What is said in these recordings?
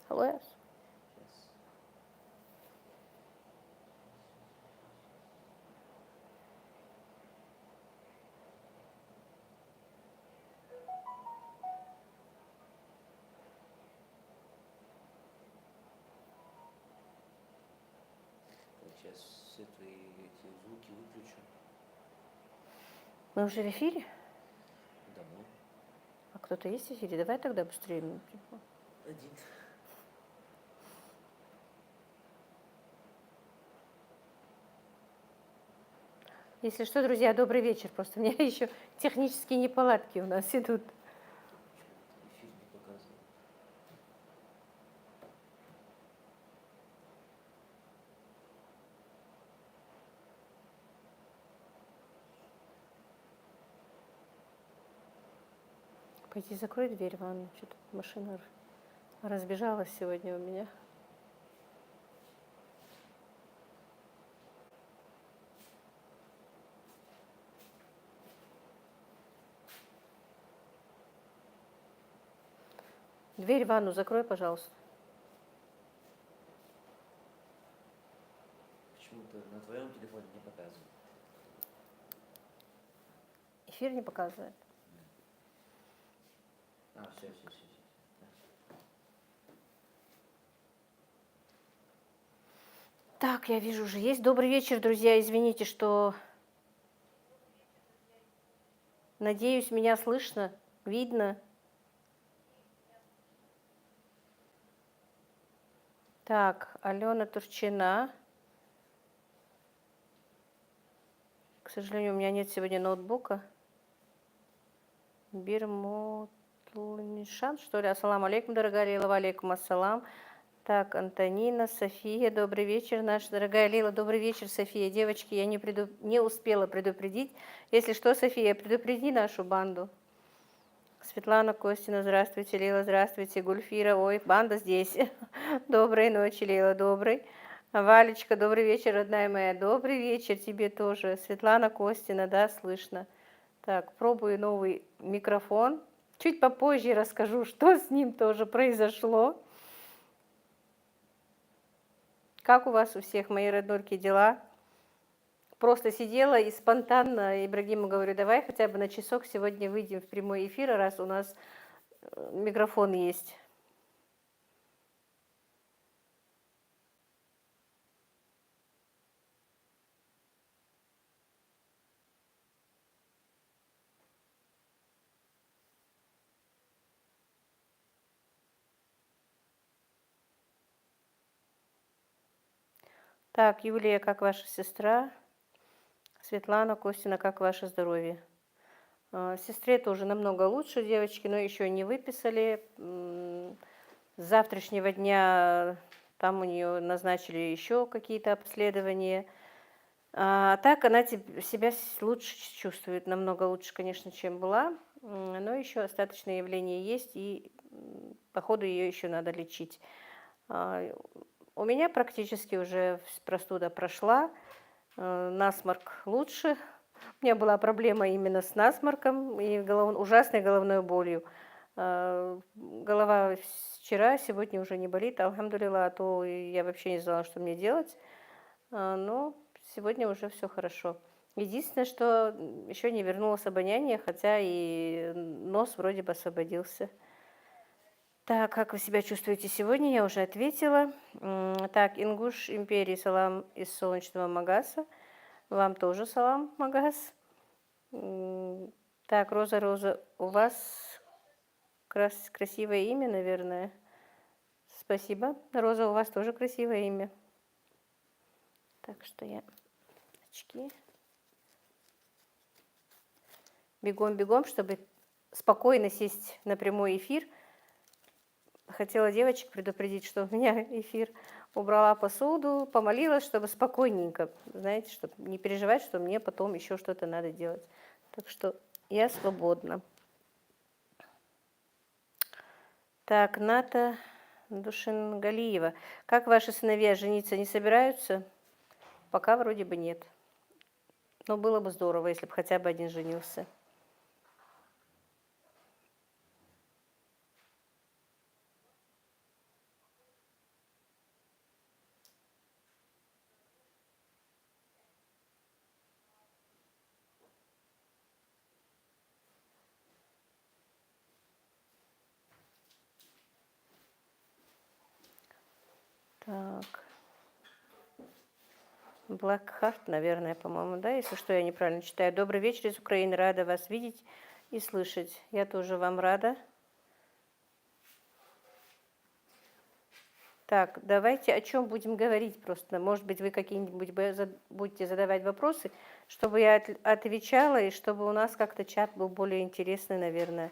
Hello, yes. Так, сейчас все твои эти звуки выключу. Мы уже в эфире? Давно. А кто-то есть в эфире? Давай тогда быстрее. Один. Если что, друзья, добрый вечер. Просто у меня еще технические неполадки у нас идут. Почему-то эфир не показывает. Пойди закрой дверь в ванну. Что-то машина разбежалась сегодня у меня. Дверь в ванну закрой, пожалуйста. Почему-то на твоем телефоне не показывает. Эфир не показывает. А, все. Так, я вижу, уже есть. Добрый вечер, друзья. Извините, что... Надеюсь, меня слышно, видно. Так, Алена Турчина. К сожалению, у меня нет сегодня ноутбука. Бирмутлнишан, что ли? Ассаламу алейкум, дорогая Лила, алейкум ассалам. Так, Антонина, София, добрый вечер, наша дорогая Лила, добрый вечер, София. Девочки, я не успела предупредить. Если что, София, предупреди нашу банду. Светлана Костина, здравствуйте, Лила, здравствуйте. Гульфира, ой, банда здесь. Доброй ночи, Лила, добрый. Валечка, добрый вечер, родная моя. Добрый вечер тебе тоже. Светлана Костина, да, слышно. Так, пробую новый микрофон. Чуть попозже расскажу, что с ним тоже произошло. Как у вас у всех, мои роднульки, дела? Просто сидела и спонтанно Ибрагиму говорю, давай хотя бы на часок сегодня выйдем в прямой эфир, раз у нас микрофон есть. Так, Юлия, как ваша сестра? Светлана Костина, как ваше здоровье? Сестре тоже намного лучше, девочки, но еще не выписали. С завтрашнего дня там у нее назначили еще какие-то обследования. А так она себя лучше чувствует, намного лучше, конечно, чем была. Но еще остаточные явления есть, и походу ее еще надо лечить. У меня практически уже простуда прошла, насморк лучше. У меня была проблема именно с насморком и ужасной головной болью. Голова вчера, сегодня уже не болит, алхамдулилла, а то я вообще не знала, что мне делать. Но сегодня уже все хорошо. Единственное, что еще не вернулось обоняние, хотя и нос вроде бы освободился. Так, как вы себя чувствуете сегодня, я уже ответила. Так, Ингуш Империи, салам из солнечного Магаса. Вам тоже салам, Магас. Так, Роза, у вас красивое имя, наверное. Спасибо. Роза, у вас тоже красивое имя. Так что я очки. Бегом, чтобы спокойно сесть на прямой эфир. Хотела девочек предупредить, что у меня эфир. Убрала посуду, помолилась, чтобы спокойненько, знаете, чтобы не переживать, что мне потом еще что-то надо делать. Так что я свободна. Так, Ната Душингалиева. Как ваши сыновья жениться не собираются? Пока вроде бы нет. Но было бы здорово, если бы хотя бы один женился. Так. Black Heart, наверное, по-моему, да, если что, я неправильно читаю. Добрый вечер из Украины, рада вас видеть и слышать. Я тоже вам рада. Так, давайте о чем будем говорить просто. Может быть, вы какие-нибудь будете задавать вопросы, чтобы я отвечала, и чтобы у нас как-то чат был более интересный, наверное.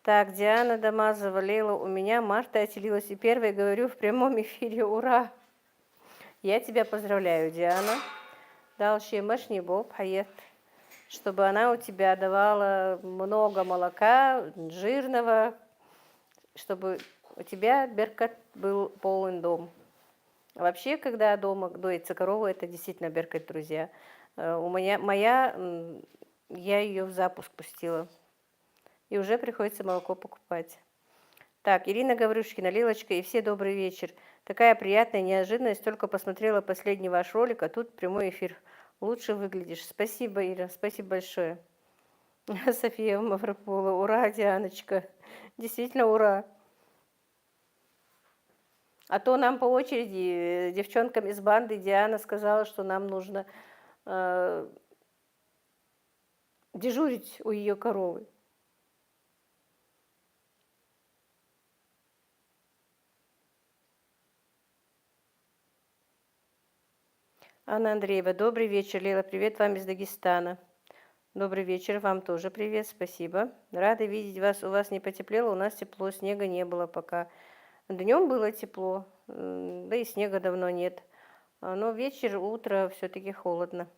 Так, Диана Дамазова, Лейла, у меня Марта отелилась. И первой говорю в прямом эфире, ура! Я тебя поздравляю, Диана. Дальше мышни боб, хает. Чтобы она у тебя давала много молока, жирного, чтобы у тебя беркат был полон дом. Вообще, когда дома доится корова, это действительно беркат, друзья. У моя, я ее в запуск пустила. И уже приходится молоко покупать. Так, Ирина Гаврюшкина, Лилочка, и все добрый вечер. Такая приятная неожиданность, только посмотрела последний ваш ролик, а тут прямой эфир. Лучше выглядишь. Спасибо, Ира, спасибо большое. София Мавропола, ура, Дианочка. Действительно, ура. А то нам по очереди, девчонкам из банды, Диана сказала, что нам нужно дежурить у ее коровы. Анна Андреева, добрый вечер. Лейла, привет вам из Дагестана. Добрый вечер, вам тоже привет, спасибо. Рада видеть вас. У вас не потеплело, у нас тепло, снега не было пока. Днем было тепло, да и снега давно нет. Но вечер, утро все-таки холодно.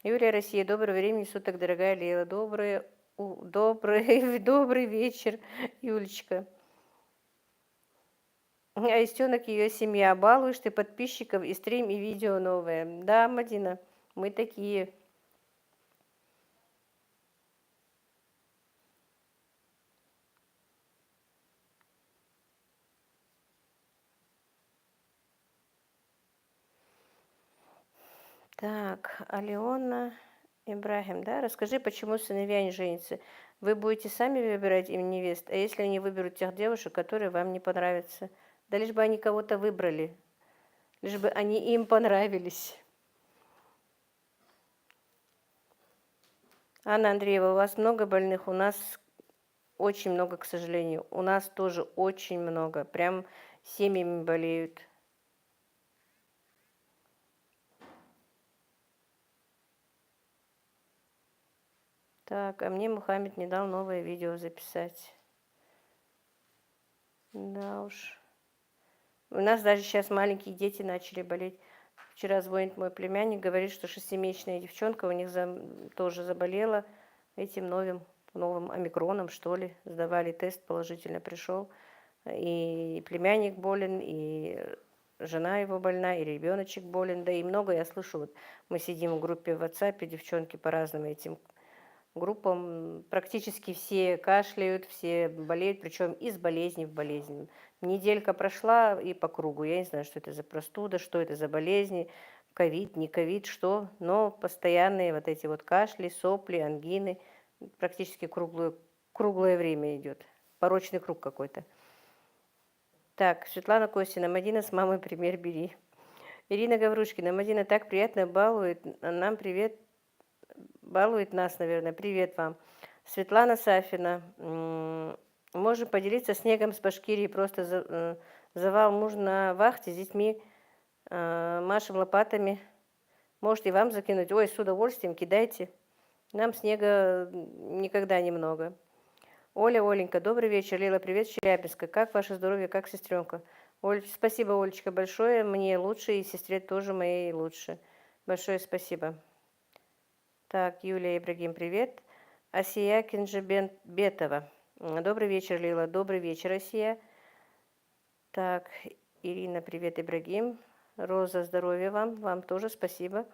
Юлия Россия, доброго времени суток, дорогая Лейла. Добрый вечер, Юлечка. Аистенок и ее семья. Балуешь ты подписчиков и стрим, и видео новые. Да, Мадина, мы такие. Так, Алиона Ибрахим, да? Расскажи, почему сыновья не женятся? Вы будете сами выбирать им невест, а если они выберут тех девушек, которые вам не понравятся? Да лишь бы они кого-то выбрали, лишь бы они им понравились. Анна Андреева, у вас много больных? У нас очень много, к сожалению. У нас тоже очень много. Прям семьями болеют. Так, а мне Мухаммед не дал новое видео записать. Да уж. У нас даже сейчас маленькие дети начали болеть. Вчера звонит мой племянник, говорит, что 6-месячная девчонка у них тоже заболела этим новым омикроном, что ли. Сдавали тест, положительно пришел. И племянник болен, и жена его больна, и ребеночек болен. Да и много я слышу. Вот мы сидим в группе в WhatsApp, девчонки по разным этим группам. Практически все кашляют, все болеют, причем из болезни в болезнь. Неделька прошла и по кругу. Я не знаю, что это за простуда, что это за болезни, ковид, не ковид, что. Но постоянные вот эти вот кашли, сопли, ангины. Практически круглое время идет. Порочный круг какой-то. Так, Светлана Костина, Мадина, с мамой пример бери. Ирина Гаврушкина, Мадина так приятно балует. Нам привет. Балует нас, наверное. Привет вам. Светлана Сафина. Можем поделиться снегом с Башкирии. Просто завал муж на вахте с детьми. Машем лопатами. Можете вам закинуть. Ой, с удовольствием кидайте. Нам снега никогда немного. Оленька, добрый вечер. Лейла, привет, Челябинска. Как ваше здоровье, как сестренка? Спасибо, Олечка, большое. Мне лучше, и сестре тоже моей лучше. Большое спасибо. Так, Юлия Ибрагим, привет. Асия Кинжебетова. Добрый вечер, Лила. Добрый вечер, Асия. Так, Ирина, привет, Ибрагим. Роза, здоровья вам. Вам тоже спасибо.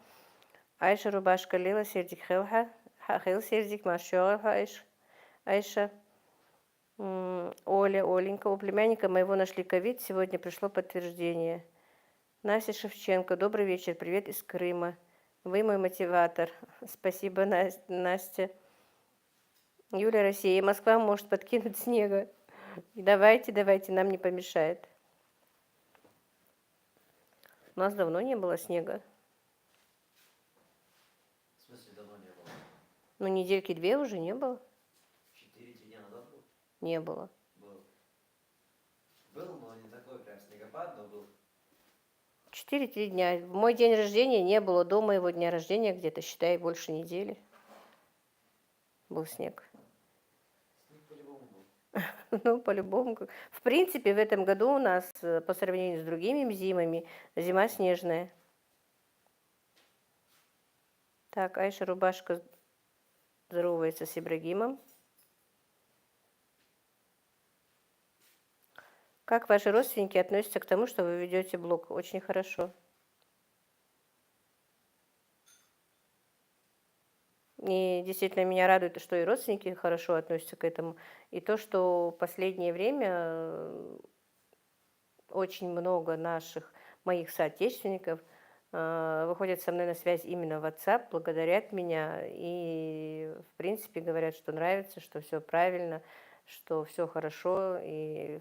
Айша Рубашка, Лила, сердик хелха. Хел сердик, машуа, Айша. Оленька, у племянника моего нашли ковид. Сегодня пришло подтверждение. Настя Шевченко, добрый вечер. Привет из Крыма. Вы мой мотиватор. Спасибо, Настя. Юлия Россия. Москва может подкинуть снега. Давайте, нам не помешает. У нас давно не было снега. В смысле давно не было? Ну, недельки 2 уже не было. 4 дня назад был? Не было. Был. Был, но не такой прям снегопад, но был. 4 дня. В мой день рождения не было. До моего дня рождения где-то, считай, больше недели был снег. Снег по-любому был. Ну, по-любому. В принципе, в этом году у нас, по сравнению с другими зимами, зима снежная. Так, Айша Рубашка здоровается с Ибрагимом. Как ваши родственники относятся к тому, что вы ведете блог? Очень хорошо. И действительно меня радует, что и родственники хорошо относятся к этому. И то, что в последнее время очень много моих соотечественников выходят со мной на связь именно в WhatsApp, благодарят меня и, в принципе, говорят, что нравится, что все правильно, что все хорошо. И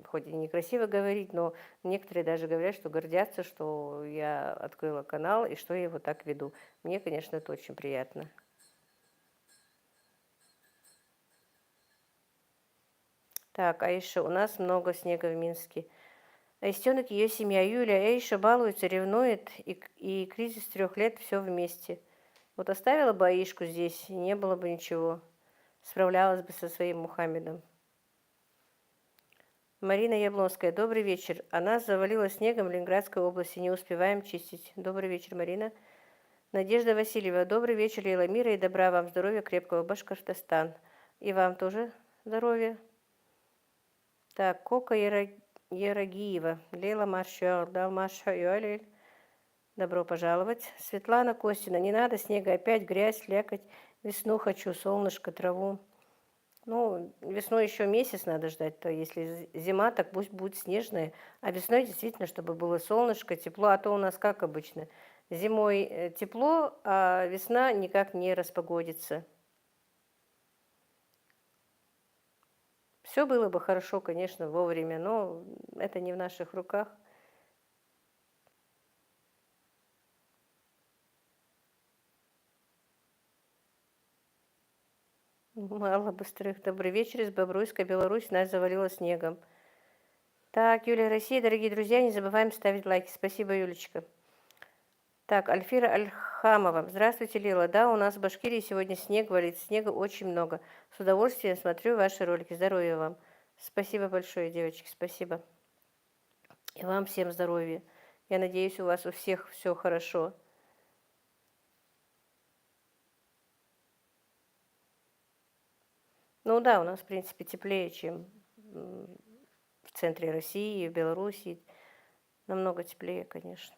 хоть и некрасиво говорить, но некоторые даже говорят, что гордятся, что я открыла канал и что я его так веду. Мне, конечно, это очень приятно. Так, Аиша, у нас много снега в Минске. Аистенок, ее семья Юля, Аиша балуется, ревнует, и кризис 3 лет все вместе. Вот оставила бы Аишку здесь, и не было бы ничего. Справлялась бы со своим Мухаммедом. Марина Яблонская, добрый вечер. Она завалила снегом в Ленинградской области, не успеваем чистить. Добрый вечер, Марина. Надежда Васильева, добрый вечер, Лейла, мира и добра вам, здоровья крепкого, Башкортостан. И вам тоже здоровья. Так, Кока Ярагиева, Лейла Маршал, Дал Маршал, добро пожаловать. Светлана Костина, не надо снега, опять грязь, слякоть, весну хочу, солнышко, траву. Ну, весной еще месяц надо ждать, то если зима, так пусть будет снежная, а весной действительно, чтобы было солнышко, тепло, а то у нас как обычно. Зимой тепло, а весна никак не распогодится. Все было бы хорошо, конечно, вовремя, но это не в наших руках. Мало быстрых. Добрый вечер из Бобруйска, Беларусь. Нас завалило снегом. Так, Юлия, Россия, дорогие друзья, не забываем ставить лайки. Спасибо, Юлечка. Так, Альфира Альхамова. Здравствуйте, Лила. Да, у нас в Башкирии сегодня снег валит. Снега очень много. С удовольствием смотрю ваши ролики. Здоровья вам. Спасибо большое, девочки. Спасибо. И вам всем здоровья. Я надеюсь, у вас у всех все хорошо. Ну да, у нас, в принципе, теплее, чем в центре России, в Белоруссии. Намного теплее, конечно.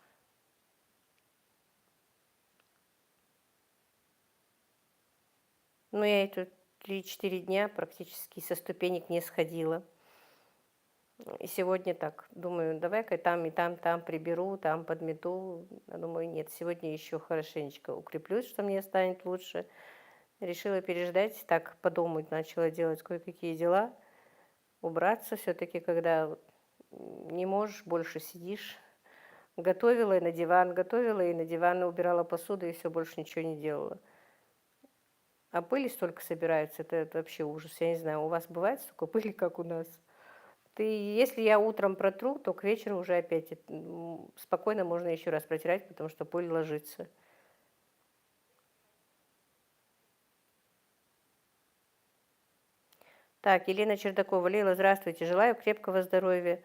Ну, я эти 3-4 дня практически со ступенек не сходила. И сегодня так, думаю, давай-ка там и там приберу, там подмету. А думаю, нет, сегодня еще хорошенечко укреплюсь, что мне станет лучше. Решила переждать, так по дому начала делать кое-какие дела. Убраться все-таки, когда не можешь, больше сидишь. Готовила и на диван убирала посуду, и все, больше ничего не делала. А пыли столько собирается, это вообще ужас. Я не знаю, у вас бывает столько пыли, как у нас? Если я утром протру, то к вечеру уже опять спокойно можно еще раз протирать, потому что пыль ложится. Так, Елена Чердакова, Лейла, здравствуйте. Желаю крепкого здоровья.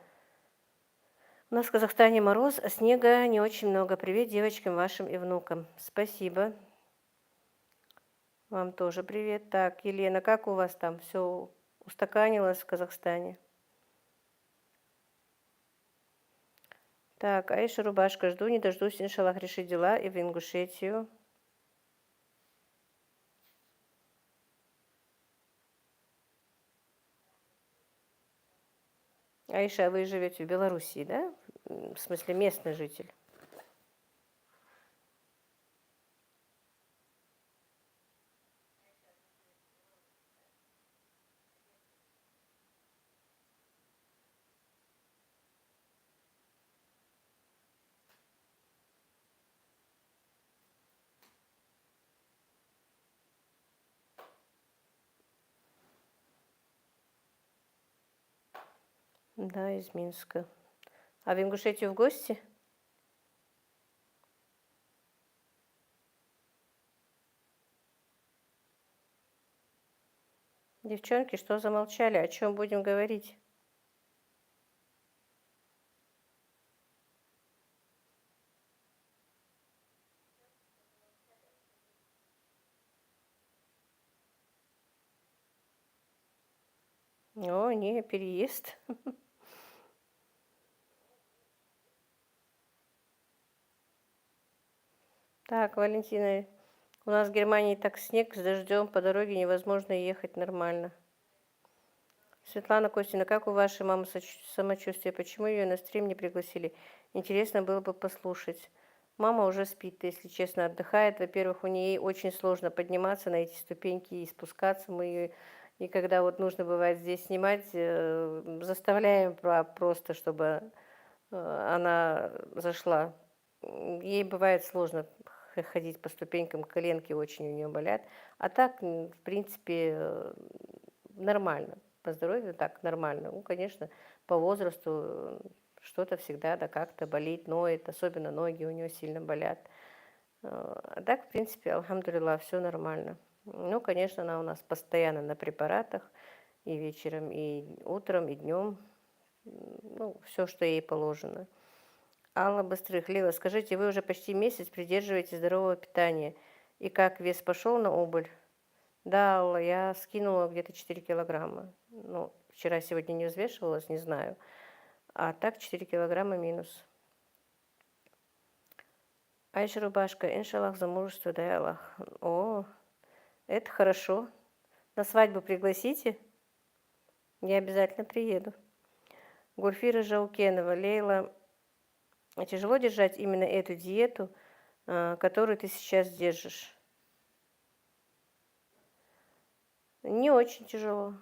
У нас в Казахстане мороз, а снега не очень много. Привет девочкам вашим и внукам. Спасибо. Вам тоже привет. Так, Елена, как у вас там? Все устаканилось в Казахстане? Так, Аиша Рубашка, жду не дождусь, иншаллах, решить дела и в Ингушетию. Аиша, а вы живете в Белоруссии, да? В смысле, местный житель? Да, из Минска. А в Ингушетию в гости? Девчонки, что замолчали? О чем будем говорить? О, не, переезд. Так, Валентина, у нас в Германии так снег с дождем, по дороге невозможно ехать нормально. Светлана Костина, как у вашей мамы самочувствие? Почему ее на стрим не пригласили? Интересно было бы послушать. Мама уже спит, если честно, отдыхает. Во-первых, у нее очень сложно подниматься на эти ступеньки и спускаться. Мы ее, и когда вот нужно бывает здесь снимать, заставляем просто, чтобы она зашла. Ей бывает сложно ходить по ступенькам, коленки очень у нее болят. А так, в принципе, нормально. По здоровью так нормально. Ну, конечно, по возрасту что-то всегда да как-то болит, ноет, особенно ноги у нее сильно болят. А так, в принципе, алхамдулилlah, все нормально. Ну, конечно, она у нас постоянно на препаратах и вечером, и утром, и днем. Ну, все, что ей положено. Алла Быстрых. Лила, скажите, вы уже почти месяц придерживаетесь здорового питания. И как, вес пошел на убыль? Да, Алла, я скинула где-то 4 килограмма. Ну, вчера, сегодня не взвешивалась, не знаю. А так 4 килограмма минус. Айша Рубашка, иншаллах, замужество, дай Аллах. О, это хорошо. На свадьбу пригласите? Я обязательно приеду. Гурфира Жаукенова. Лейла, тяжело держать именно эту диету, которую ты сейчас держишь? Не очень тяжело.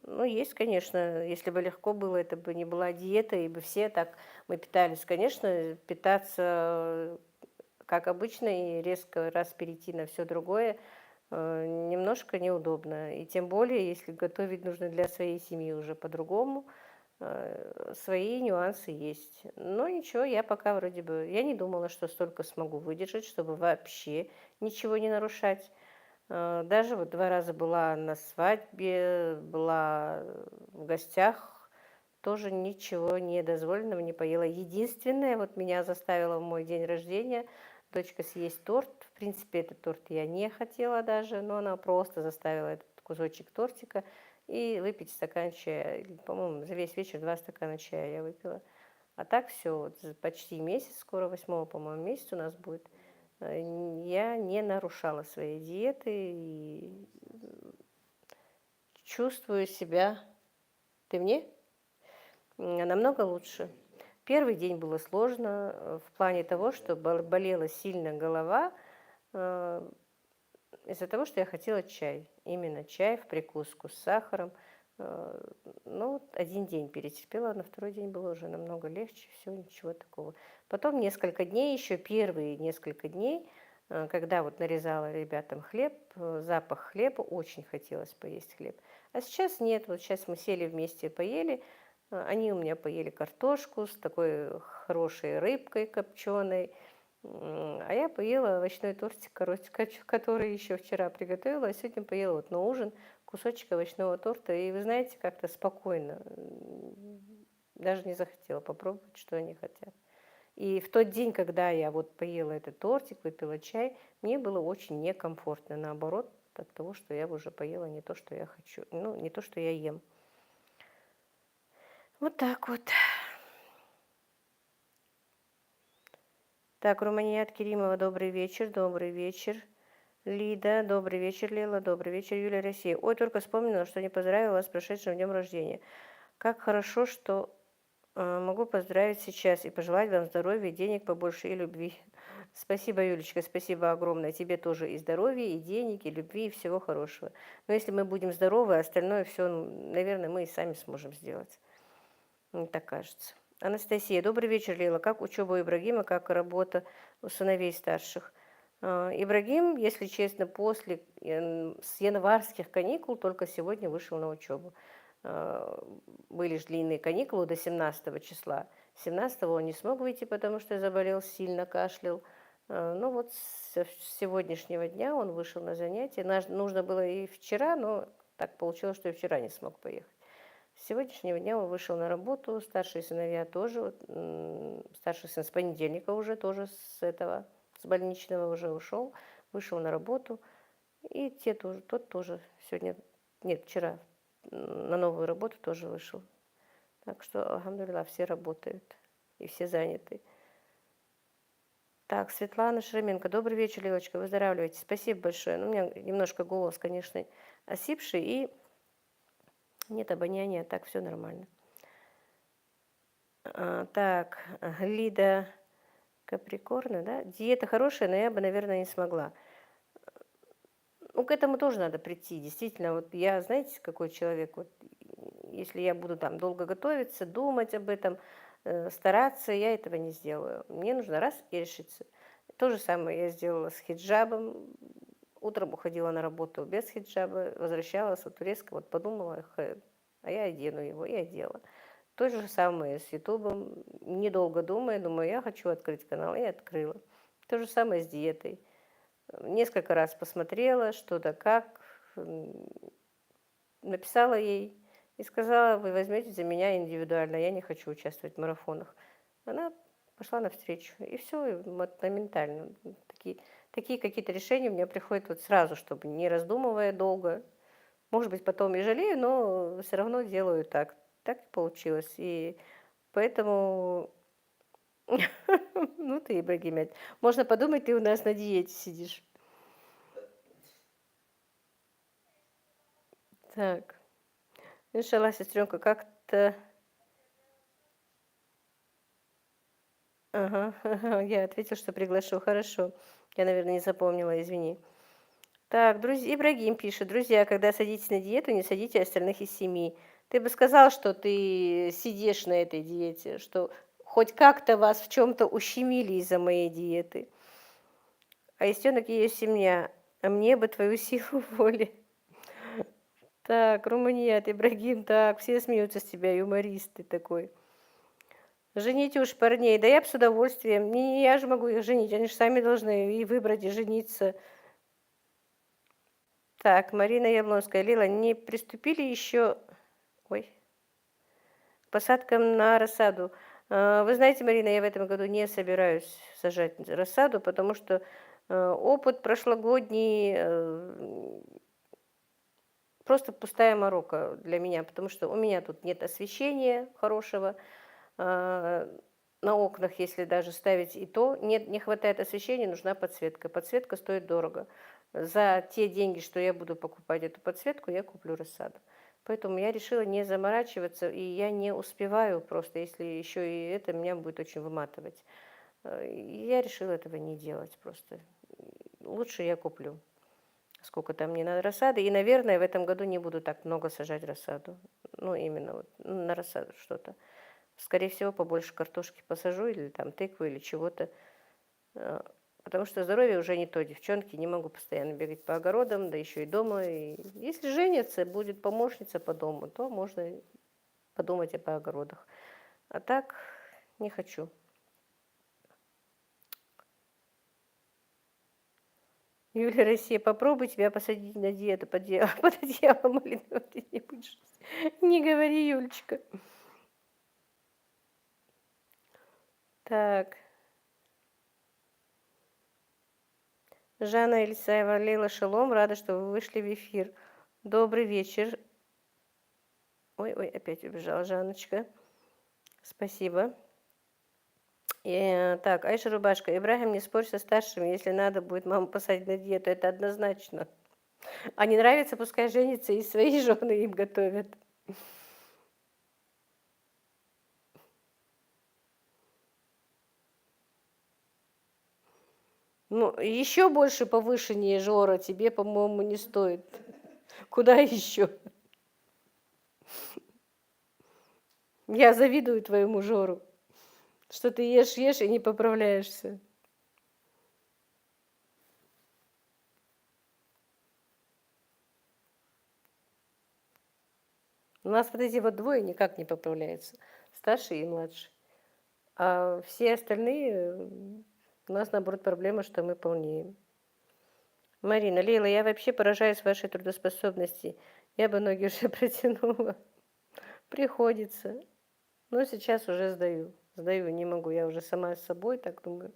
Ну, есть, конечно, если бы легко было, это бы не была диета, и бы все так мы питались. Конечно, питаться как обычно и резко раз перейти на все другое немножко неудобно. И тем более, если готовить нужно для своей семьи уже по-другому, свои нюансы есть. Но ничего, я пока вроде бы, я не думала, что столько смогу выдержать, чтобы вообще ничего не нарушать. Даже вот 2 раза была на свадьбе, была в гостях, тоже ничего недозволенного не поела. Единственное, вот меня заставила в мой день рождения дочка съесть торт. В принципе, этот торт я не хотела даже, но она просто заставила этот кусочек тортика и выпить стакан чая. По-моему, за весь вечер 2 стакана чая я выпила. А так все, вот почти месяц, скоро 8, по-моему, месяц у нас будет. Я не нарушала своей диеты и чувствую себя. Ты мне? Намного лучше. Первый день было сложно в плане того, что болела сильно голова э, из-за того, что я хотела чай. Именно чай в прикуску с сахаром. Э, Ну, вот 1 день перетерпела, на второй день было уже намного легче, все, ничего такого. Потом несколько дней, еще первые несколько дней, когда вот нарезала ребятам хлеб, запах хлеба, очень хотелось поесть хлеб. А сейчас нет, вот сейчас мы сели вместе, поели, они у меня поели картошку с такой хорошей рыбкой копченой, а я поела овощной тортик, который еще вчера приготовила, а сегодня поела вот на ужин кусочек овощного торта. И вы знаете, как-то спокойно, даже не захотела попробовать, что они хотят. И в тот день, когда я вот поела этот тортик, выпила чай, мне было очень некомфортно, наоборот, от того, что я уже поела не то, что я хочу, ну, не то, что я ем. Вот так вот. Так, Руманият Керимова, добрый вечер, добрый вечер. Лида, добрый вечер, Лила, добрый вечер, Юлия Россия. Ой, только вспомнила, что не поздравила вас с прошедшим днем рождения. Как хорошо, что могу поздравить сейчас и пожелать вам здоровья, денег побольше и любви. Спасибо, Юлечка, спасибо огромное. Тебе тоже и здоровья, и денег, и любви, и всего хорошего. Но если мы будем здоровы, остальное все, наверное, мы и сами сможем сделать. Мне так кажется. Анастасия, добрый вечер, Лила. Как учеба у Ибрагима, как работа у сыновей старших? Ибрагим, если честно, с январских каникул только сегодня вышел на учебу. были ж длинные каникулы до 17 числа. 17-го он не смог выйти, потому что заболел, сильно кашлял. Ну вот с сегодняшнего дня он вышел на занятия. Нужно было и вчера, но так получилось, что и вчера не смог поехать. С сегодняшнего дня он вышел на работу, старшие сыновья тоже. Старший сын с понедельника уже тоже с больничного уже ушел, вышел на работу. И тот тоже сегодня, нет, вчера на новую работу тоже вышел. Так что, алхамдулилlah, все работают и все заняты. Так, Светлана Шеременко. Добрый вечер, Лилочка, выздоравливайте. Спасибо большое. Ну, у меня немножко голос, конечно, осипший, и нет обоняния, так все нормально. Так, Лида Каприкорна, да? Диета хорошая, но я бы, наверное, не смогла. Ну, к этому тоже надо прийти. Действительно, вот я, знаете, какой человек, вот если я буду там долго готовиться, думать об этом, стараться, я этого не сделаю. Мне нужно раз и решиться. То же самое я сделала с хиджабом. Утром уходила на работу без хиджаба, возвращалась вот резко, вот подумала, а я одену его, и одела. То же самое с ютубом. Недолго думая, думаю, я хочу открыть канал, и открыла. То же самое с диетой. Несколько раз посмотрела, что да как, написала ей и сказала, вы возьмете за меня индивидуально, я не хочу участвовать в марафонах. Она пошла навстречу, и все, моментально. Такие какие-то решения у меня приходят вот сразу, чтобы не раздумывая долго. Может быть, потом и жалею, но все равно делаю так. Так и получилось. И поэтому, ну ты, Ибрагимят, можно подумать, ты у нас на диете сидишь. Так, иншаллах, сестренка, как-то... Ага, я ответил, что приглашу. Хорошо. Я, наверное, не запомнила, извини. Так, друзья, Ибрагим пишет. Друзья, когда садитесь на диету, не садите остальных из семьи. Ты бы сказал, что ты сидишь на этой диете, что хоть как-то вас в чем-то ущемили из-за моей диеты. А естенок ее семья, а мне бы твою силу воли. Так, Румыният, Ибрагим, так, все смеются с тебя, юморист ты такой. Жените уж парней, да я бы с удовольствием. Не я же могу их женить, они же сами должны и выбрать, и жениться. Так, Марина Яблонская, Лила, не приступили еще, ой, к посадкам на рассаду? Вы знаете, Марина, я в этом году не собираюсь сажать рассаду, потому что опыт прошлогодний просто пустая морока для меня, потому что у меня тут нет освещения хорошего, на окнах, если даже ставить и то, не хватает освещения, нужна подсветка. Подсветка стоит дорого. За те деньги, что я буду покупать эту подсветку, я куплю рассаду. Поэтому я решила не заморачиваться, и я не успеваю просто, если еще и это меня будет очень выматывать. Я решила этого не делать просто. Лучше я куплю. Сколько там мне надо рассады. И, наверное, в этом году не буду так много сажать рассаду. Ну, именно вот на рассаду что-то. Скорее всего, побольше картошки посажу или там тыквы или чего-то. Потому что здоровье уже не то, девчонки. Не могу постоянно бегать по огородам, да еще и дома. И если женится, будет помощница по дому, то можно подумать по огородах. А так не хочу. Юлия Россия, попробуй тебя посадить на диету под одеялом малиновым, ты не будешь. Не говори, Юлечка. Так. Жанна Ильсаева, Лейла Шалом, рада, что вы вышли в эфир. Добрый вечер. Ой, опять убежала Жанночка. Спасибо. Так, Айша Рубашка. Ибрагим, не спорь со старшими. Если надо будет маму посадить на диету, это однозначно. А не нравится, пускай женится, и свои жены им готовят. Ну, еще больше повышение жора тебе, по-моему, не стоит. Куда еще? Я завидую твоему жору, что ты ешь и не поправляешься. нас вот эти вот двое никак не поправляются. Старший и младший. А все остальные, у нас, наоборот, проблема, что мы полнеем. Марина, Лейла, я вообще поражаюсь вашей трудоспособности. Я бы ноги уже протянула. Приходится. Но сейчас уже сдаю. Сдаю, не могу. Я уже сама с собой так думаю.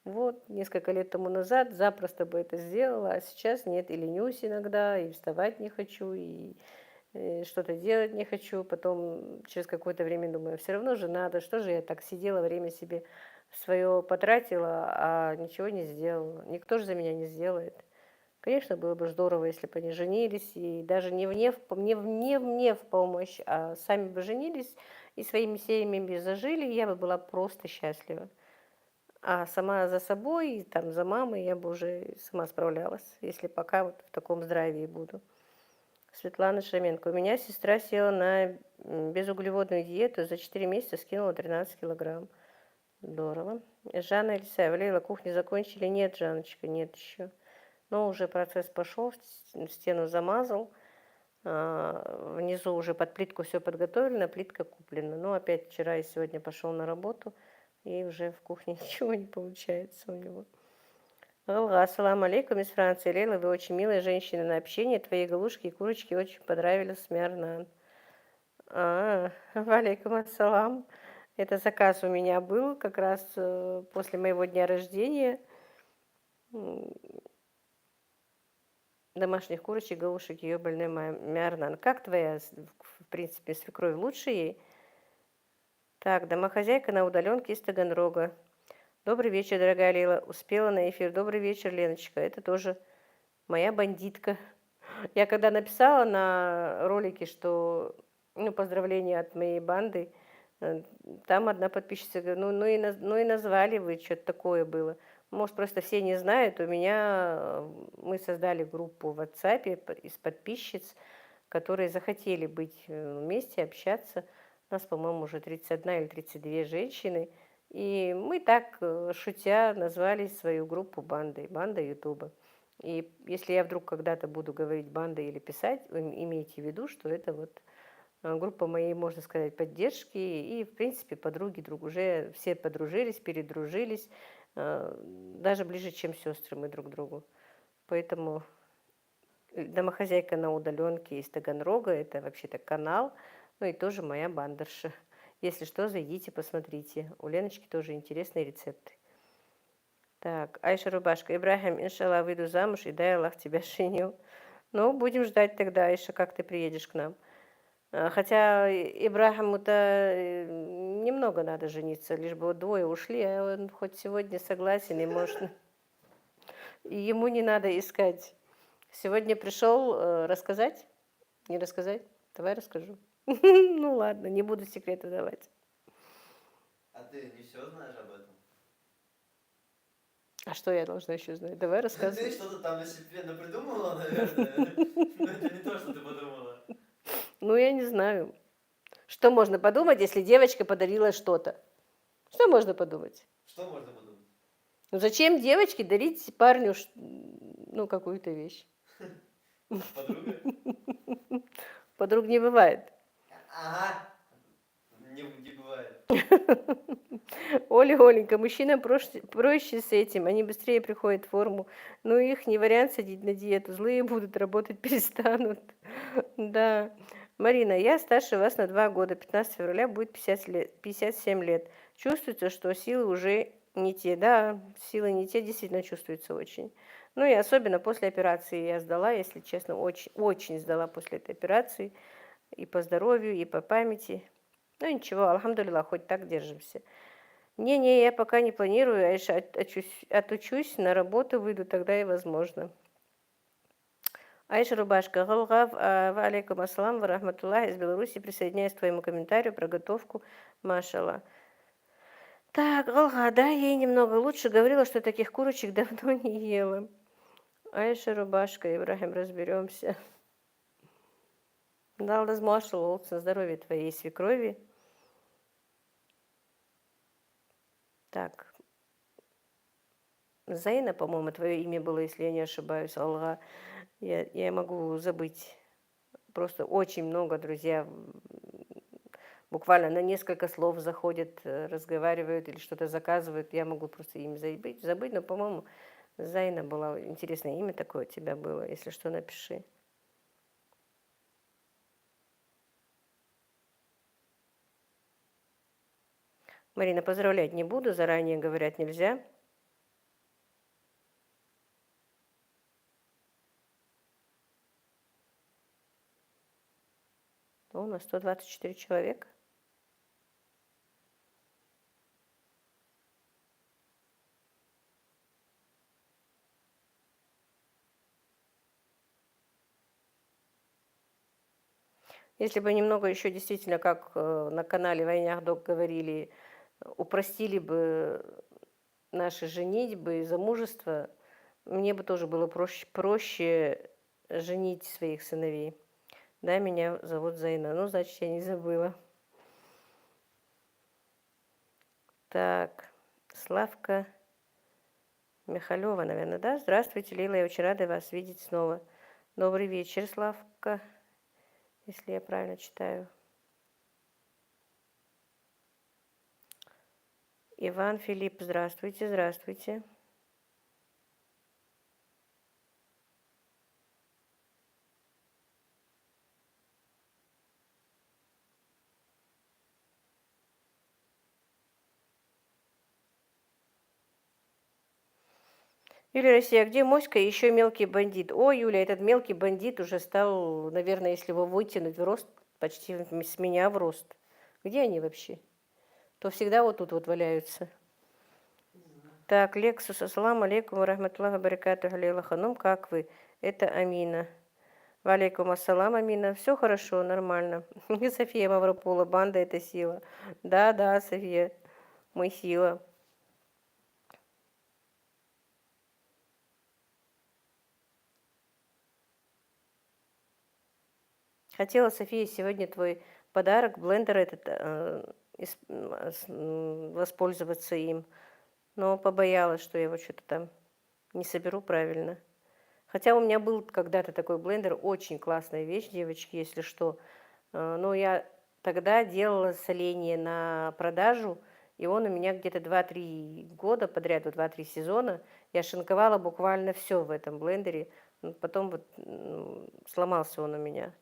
Вот, несколько лет тому назад запросто бы это сделала, а сейчас нет, и ленюсь иногда, и вставать не хочу, и что-то делать не хочу. Потом через какое-то время думаю, все равно же надо, что же я так сидела, время себе свое потратила, а ничего не сделала. Никто же за меня не сделает. Конечно, было бы здорово, если бы они женились, и даже не в помощь, а сами бы женились и своими семьями зажили, и я бы была просто счастлива. А сама за собой, там, за мамой я бы уже сама справлялась, если пока вот в таком здравии буду. Светлана Шаменко. У меня сестра села на безуглеводную диету, за 4 месяца скинула 13 килограмм. Здорово. Жанна Ильсаева. Лейла, кухню закончили? Нет, Жанночка, нет еще. Но уже процесс пошел, стену замазал. Внизу уже под плитку все подготовлено, плитка куплена. Но опять вчера и сегодня пошел на работу, и уже в кухне ничего не получается у него. Аллах, ассаламу алейкум из Франции. Лейла, вы очень милая женщина на общение. Твои галушки и курочки очень понравились. Мярнан. Валейкум ассалам. Это заказ у меня был как раз после моего дня рождения. Домашних курочек, галушек, ее больной Мярнан. Как твоя, в принципе, свекровь лучше ей? Так, домохозяйка на удаленке из Таганрога. Добрый вечер, дорогая Лейла. Успела на эфир. Добрый вечер, Леночка. Это тоже моя бандитка. Я когда написала на ролике, что поздравления от моей банды, там одна подписчица говорит, ну и назвали вы, что-то такое было. Может, просто все не знают. У меня мы создали группу в WhatsApp из подписчиц, которые захотели быть вместе, общаться. У нас, по-моему, уже 31 или 32 женщины. И мы так, шутя, назвали свою группу бандой, банда Ютуба. И если я вдруг когда-то буду говорить банда или писать, имейте в виду, что это вот группа моей, можно сказать, поддержки. И, в принципе, подруги уже все подружились, передружились, даже ближе, чем сестры мы друг другу. Поэтому домохозяйка на удаленке из Таганрога, это вообще-то канал, ну и тоже моя бандерша. Если что, зайдите, посмотрите. У Леночки тоже интересные рецепты. Так, Айша Рубашка. Ибрахим, иншаллах, выйду замуж, и дай Аллах тебя женил. Ну, будем ждать тогда, Айша, как ты приедешь к нам. Хотя Ибрахиму-то немного надо жениться, лишь бы вот двое ушли, а он хоть сегодня согласен, и может... И ему не надо искать. Сегодня пришел рассказать? Не рассказать? Давай расскажу. Ну ладно, не буду секреты давать. А ты не все знаешь об этом? А что я должна еще знать? Давай Ты рассказывай. что-то там на себе напридумывала, наверное. Но это не то, что ты подумала. Ну, я не знаю. Что можно подумать, если девочка подарила что-то? Что можно подумать? Что можно подумать? Ну, зачем девочке дарить парню, какую-то вещь? Подруга? Подруг не бывает. Ага. Не бывает. Оленька, мужчинам проще с этим, они быстрее приходят в форму. Но их не вариант садить на диету, злые будут, работать перестанут. Да. Марина, я старше вас на 2 года, 15 февраля будет 57 лет. Чувствуется, что силы уже не те. Да, силы не те, действительно чувствуется очень. Ну и особенно после операции я сдала, если честно, очень, очень сдала после этой операции. И по здоровью, и по памяти. Ну ничего, альхамдулиллах, хоть так держимся. Не, я пока не планирую, Айша, отучусь, на работу выйду, тогда и возможно. Айша Рубашка, Галгав, алейкум ассалам, ва рахматуллах, из Беларуси, присоединяюсь к твоему комментарию про готовку, машалла. Так, Галга, да, ей немного лучше, говорила, что таких курочек давно не ела. Айша Рубашка, Ибрахим, разберемся. Далдаз машалла, на здоровье твоей свекрови. Так, Зайна, по-моему, твое имя было, если я не ошибаюсь, Алга. Я могу забыть просто очень много, друзья, буквально на несколько слов заходят, разговаривают или что-то заказывают. Я могу просто им забыть, но, по-моему, Зайна была интересное имя такое у тебя было. Если что, напиши. Марина, поздравлять не буду, заранее говорят нельзя. О, у нас 124 человека. Если бы немного еще действительно, как на канале Войнях Док говорили, упростили бы наши женитьбы и замужество, мне бы тоже было проще женить своих сыновей. Да, меня зовут Зайна. Ну, значит, я не забыла. Так, Славка Михалева, наверное, да? Здравствуйте, Лила, я очень рада вас видеть снова. Добрый вечер, Славка, если я правильно читаю. Иван Филипп, здравствуйте, здравствуйте. Юлия Россия, а где моська и еще мелкий бандит? О, Юля, этот мелкий бандит уже стал, наверное, если его вытянуть в рост, почти с меня в рост. Где они вообще? То всегда вот тут вот валяются. Так, Лексус, ассаламу алейкум, рахматуллахи баракатуху, Лейла Ханум, как вы? Это Амина. Валейкум ассалам, Амина. Все хорошо, нормально. София Мавропола, банда это сила. Да, да, София, мы сила. Хотела, София, сегодня твой подарок, блендер этот, воспользоваться им, но побоялась, что я его что-то там не соберу правильно. Хотя у меня был когда-то такой блендер, очень классная вещь, девочки, если что. Но я тогда делала соление на продажу, и он у меня где-то 2-3 года подряд, 2-3 сезона, я шинковала буквально все в этом блендере. Потом вот сломался он у меня.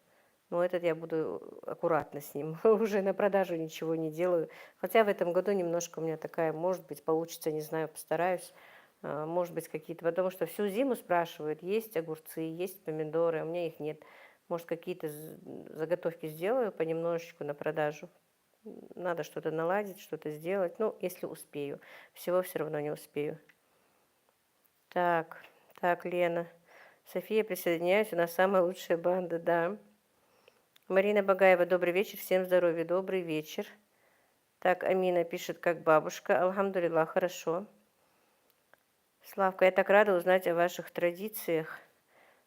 Но этот я буду аккуратно с ним. Уже на продажу ничего не делаю. Хотя в этом году немножко у меня такая, может быть, получится, не знаю, постараюсь. Может быть, какие-то, потому что всю зиму спрашивают, есть огурцы, есть помидоры, а у меня их нет. Может, какие-то заготовки сделаю понемножечку на продажу. Надо что-то наладить, что-то сделать. Ну, если успею. Всего все равно не успею. Так, Лена. София, присоединяюсь, у нас самая лучшая банда, да. Марина Багаева, добрый вечер, всем здоровья, добрый вечер. Так, Амина пишет, как бабушка. Алхамдулилlah, хорошо. Славка, я так рада узнать о ваших традициях.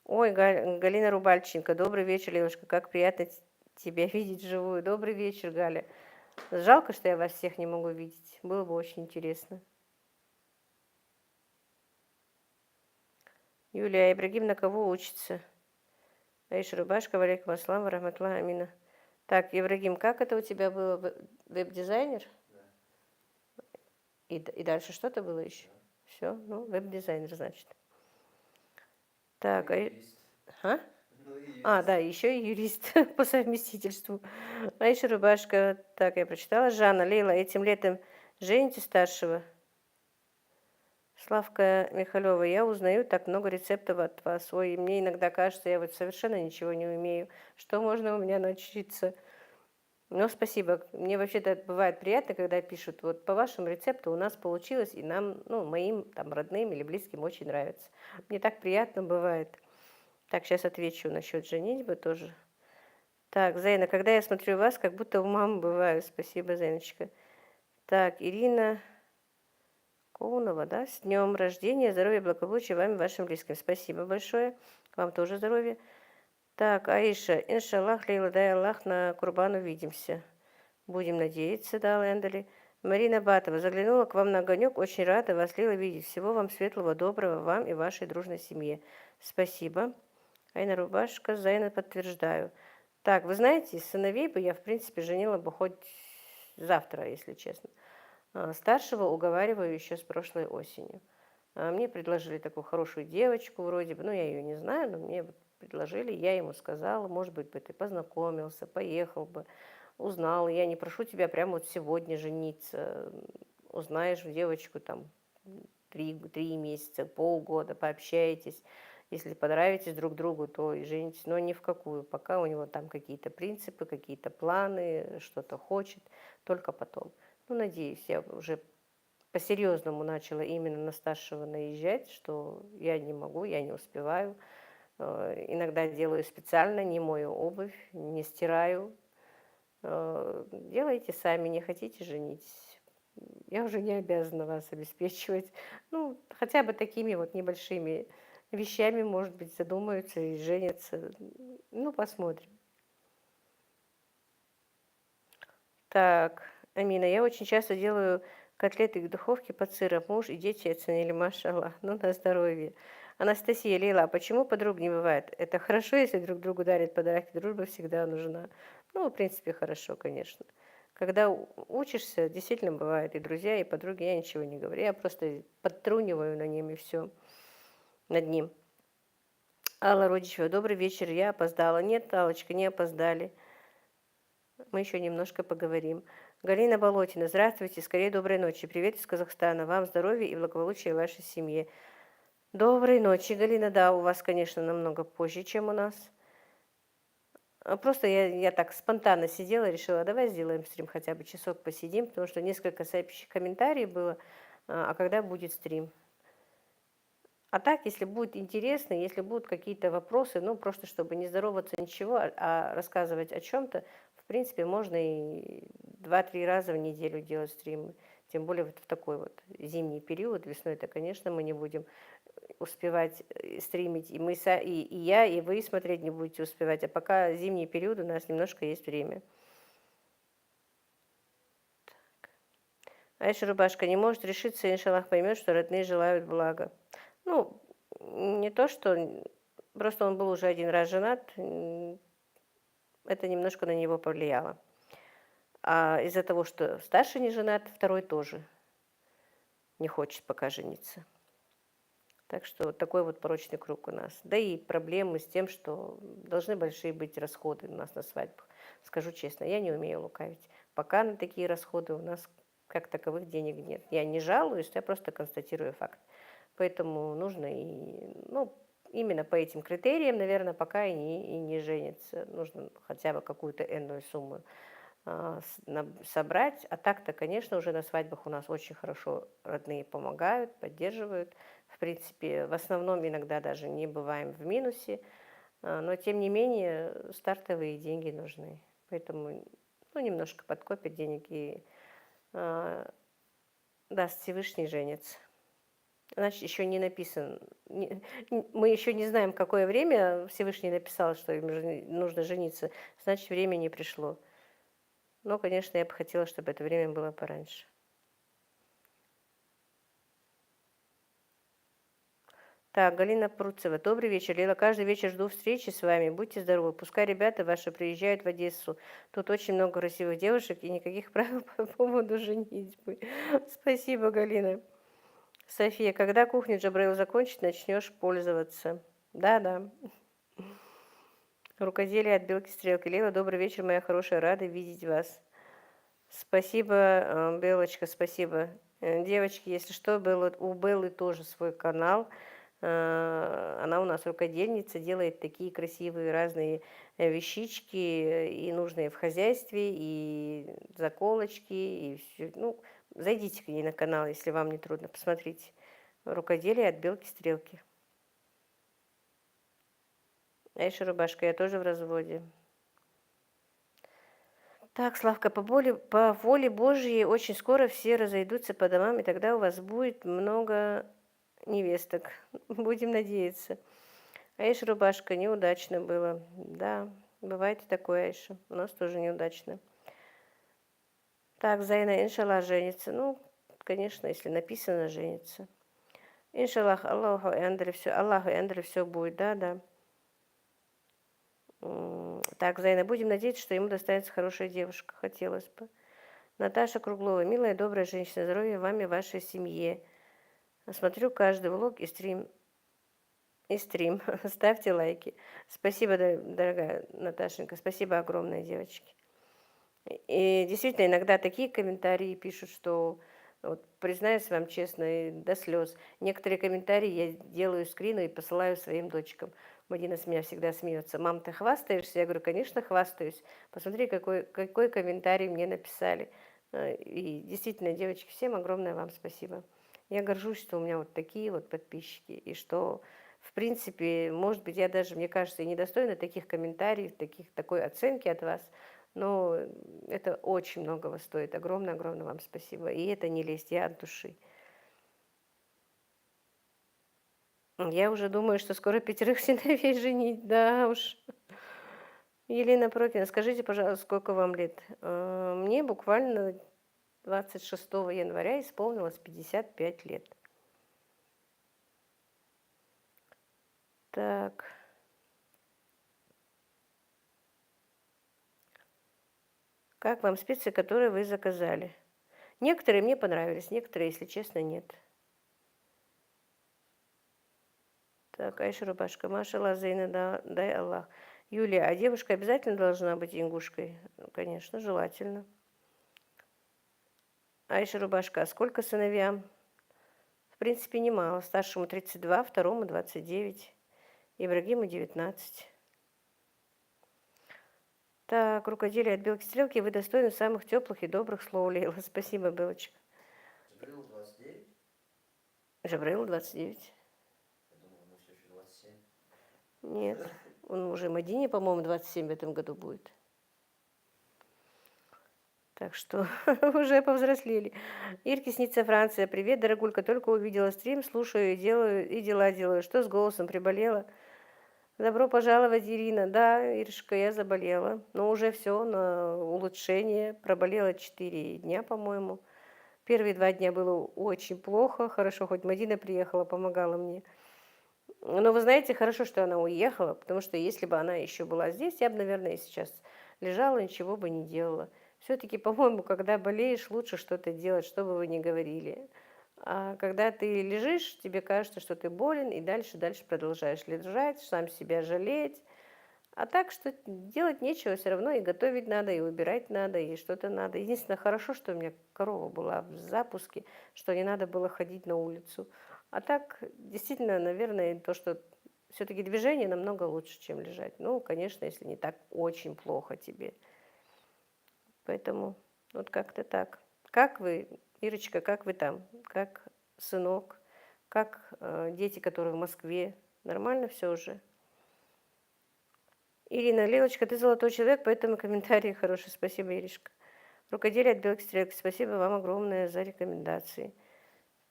Ой, Галина Рубальченко, добрый вечер, Левушка, как приятно тебя видеть вживую. Добрый вечер, Галя. Жалко, что я вас всех не могу видеть. Было бы очень интересно. Юлия Ибрагим на кого учится? Аиша Рубашка, валейкум аслам, рахматлах, амина. Так, Ибрагим, как это у тебя было? Веб-дизайнер? Да. И дальше что-то было еще? Да. Все, ну, веб-дизайнер, значит. Так, Ну и юрист. А? Ну и А, юрист. да, еще и юрист по совместительству. Аиша Рубашка, так, я прочитала. Жанна, Лейла, этим летом жените старшего? Славка Михалева, я узнаю так много рецептов от вас. Ой, мне иногда кажется, я вот совершенно ничего не умею. Что можно у меня научиться? Ну, спасибо. Мне вообще-то бывает приятно, когда пишут, вот по вашему рецепту у нас получилось, и нам, ну, моим там родным или близким очень нравится. Мне так приятно бывает. Так, сейчас отвечу насчет женитьбы тоже. Так, Зайна, когда я смотрю вас, как будто у мамы бываю. Спасибо, Зайночка. Так, Ирина Коунова, да? С днем рождения, здоровья, благополучия вам и вашим близким. Спасибо большое. Вам тоже здоровья. Так, Аиша, иншаллах, Лейла, дай Аллах, на Курбан увидимся. Будем надеяться, да, Лэндали. Марина Батова, заглянула к вам на огонек, очень рада вас, Лейла, видеть. Всего вам светлого, доброго, вам и вашей дружной семье. Спасибо. Айна Рубашка, Зайна, подтверждаю. Так, вы знаете, из сыновей бы я, в принципе, женила бы хоть завтра, если честно. Старшего уговариваю еще с прошлой осенью. Мне предложили такую хорошую девочку вроде бы, ну, я ее не знаю, но мне вот предложили, я ему сказала, может быть, бы ты познакомился, поехал бы, узнал. Я не прошу тебя прямо вот сегодня жениться. Узнаешь девочку там 3 месяца, полгода, пообщаетесь. Если понравитесь друг другу, то и женитесь, но ни в какую. Пока у него там какие-то принципы, какие-то планы, что-то хочет, только потом. Ну, надеюсь, я уже по-серьезному начала именно на старшего наезжать, что я не могу, я не успеваю. Иногда делаю специально, не мою обувь, не стираю. Делайте сами, не хотите женитесь. Я уже не обязана вас обеспечивать. Ну, хотя бы такими вот небольшими вещами, может быть, задумаются и женятся. Ну, посмотрим. Так, Амина, я очень часто делаю котлеты в духовке под сыром. Муж и дети оценили, машаллах. Ну, на здоровье. Анастасия, Лейла, а почему подруг не бывает? Это хорошо, если друг другу дарят подарки. Дружба всегда нужна. Ну, в принципе, хорошо, конечно. Когда учишься, действительно бывает и друзья, и подруги, я ничего не говорю. Я просто подтруниваю на ним и все, над ним. Алла Родичева, добрый вечер, я опоздала. Нет, Аллочка, не опоздали. Мы еще немножко поговорим. Галина Болотина. Здравствуйте, скорее доброй ночи. Привет из Казахстана. Вам здоровья и благополучия вашей семье. Доброй ночи, Галина. Да, у вас, конечно, намного позже, чем у нас. Просто я так спонтанно сидела, решила, давай сделаем стрим, хотя бы часок посидим, потому что несколько сообщих комментариев было, а когда будет стрим. А так, если будет интересно, если будут какие-то вопросы, ну, просто чтобы не здороваться ничего, а рассказывать о чем-то, в принципе, можно и 2-3 раза в неделю делать стримы. Тем более вот в такой вот зимний период, весной-то, конечно, мы не будем успевать стримить, и, и я, и вы смотреть не будете успевать, а пока зимний период у нас немножко есть время. Айша Рубашка не может решиться, иншаллах поймет, что родные желают блага. Ну, не то, что просто он был уже 1 раз женат, это немножко на него повлияло. А из-за того, что старший не женат, второй тоже не хочет пока жениться. Так что вот такой вот порочный круг у нас. Да и проблемы с тем, что должны большие быть расходы у нас на свадьбах. Скажу честно, я не умею лукавить. Пока на такие расходы у нас как таковых денег нет. Я не жалуюсь, я просто констатирую факт. Поэтому нужно ну, именно по этим критериям, наверное, пока и не женится. Нужно хотя бы какую-то энную сумму собрать. А так-то, конечно, уже на свадьбах у нас очень хорошо родные помогают, поддерживают. В принципе, в основном иногда даже не бываем в минусе, но тем не менее стартовые деньги нужны. Поэтому ну, немножко подкопят денег и даст Всевышний женится. Значит, еще не написан. Мы еще не знаем, какое время Всевышний написал, что им нужно жениться. Значит, время не пришло. Но, конечно, я бы хотела, чтобы это время было пораньше. Так, Галина Пруцева. Добрый вечер, Лила. Каждый вечер жду встречи с вами. Будьте здоровы. Пускай ребята ваши приезжают в Одессу. Тут очень много красивых девушек и никаких правил по поводу женитьбы. Спасибо, Галина. София, когда кухню Джабраил закончит, начнешь пользоваться. Да-да. Рукоделие от белки стрелки. Лила, добрый вечер, моя хорошая. Рада видеть вас. Спасибо, Белочка, спасибо. Девочки, если что, у Беллы тоже свой канал. Она у нас рукодельница, делает такие красивые разные вещички, и нужные в хозяйстве, и заколочки, и все. Ну, зайдите к ней на канал, если вам не трудно, посмотрите. Рукоделие от белки-стрелки. Айша Рубашка, я тоже в разводе. Так, Славка, по воле Божьей очень скоро все разойдутся по домам, и тогда у вас будет много невесток. Будем надеяться. Аиша Рубашка, неудачно было. Да, бывает и такое, Аиша. У нас тоже неудачно. Так, Зайна, иншаллах, женится. Ну, конечно, если написано, женится. Иншаллах, Аллаху и Андре все будет, да. Так, Зайна, будем надеяться, что ему достанется хорошая девушка. Хотелось бы. Наташа Круглова. Милая, добрая женщина. Здоровья вам и вашей семье. Смотрю каждый влог и стрим. Ставьте лайки. Спасибо, дорогая Наташенька. Спасибо огромное, девочки. И действительно, иногда такие комментарии пишут, что, вот, признаюсь вам честно, и до слез. Некоторые комментарии я делаю скрины и посылаю своим дочкам. Мадина с меня всегда смеется. Мам, ты хвастаешься? Я говорю, конечно, хвастаюсь. Посмотри, какой комментарий мне написали. И действительно, девочки, всем огромное вам спасибо. Я горжусь, что у меня вот такие вот подписчики. И что, в принципе, может быть, я даже, мне кажется, и недостойна таких комментариев, такой оценки от вас. Но это очень многого стоит. Огромное-огромное вам спасибо. И это не лесть, я от души. Я уже думаю, что скоро 5 сыновей женить. Да уж. Елена Прокина, скажите, пожалуйста, сколько вам лет? Мне буквально 26 января исполнилось 55 лет. Так. Как вам специи, которые вы заказали? Некоторые мне понравились, некоторые, если честно, нет. Так, Айша Рубашка. Маша Лазейна, да, дай Аллах. Юлия, а девушка обязательно должна быть ингушкой? Ну, конечно, желательно. Айша Рубашка, а сколько сыновьям? В принципе, немало. Старшему 32, второму 29, Ибрагиму 19. Так, рукоделие от Белки Стрелки. Вы достойны самых теплых и добрых слов, Лейла. Спасибо, Белочка. Джабрил 29. Жабраил 29. Я думал, ему все еще 27. Нет, он уже Мадине, по-моему, 27 в этом году будет. Так что уже повзрослели. Ирке снится Франция. Привет, дорогулька. Только увидела стрим, слушаю и делаю, и дела делаю. Что с голосом? Приболела? Добро пожаловать, Ирина. Да, Иришка, я заболела. Но уже все на улучшение. Проболела 4 дня, по-моему. Первые 2 дня было очень плохо. Хорошо, хоть Мадина приехала, помогала мне. Но вы знаете, хорошо, что она уехала, потому что если бы она еще была здесь, я бы, наверное, сейчас лежала, ничего бы не делала. Все-таки, по-моему, когда болеешь, лучше что-то делать, что бы вы ни говорили. А когда ты лежишь, тебе кажется, что ты болен, и дальше продолжаешь лежать, сам себя жалеть. А так, что делать нечего, все равно и готовить надо, и убирать надо, и что-то надо. Единственное, хорошо, что у меня корова была в запуске, что не надо было ходить на улицу. А так, действительно, наверное, то, что все-таки движение намного лучше, чем лежать. Ну, конечно, если не так очень плохо тебе. Поэтому вот как-то так. Как вы, Ирочка, как вы там? Как сынок? Как дети, которые в Москве? Нормально все уже? Ирина, Лилочка, ты золотой человек, поэтому комментарии хорошие. Спасибо, Иришка. Рукоделие от Белки Стрелки. Спасибо вам огромное за рекомендации.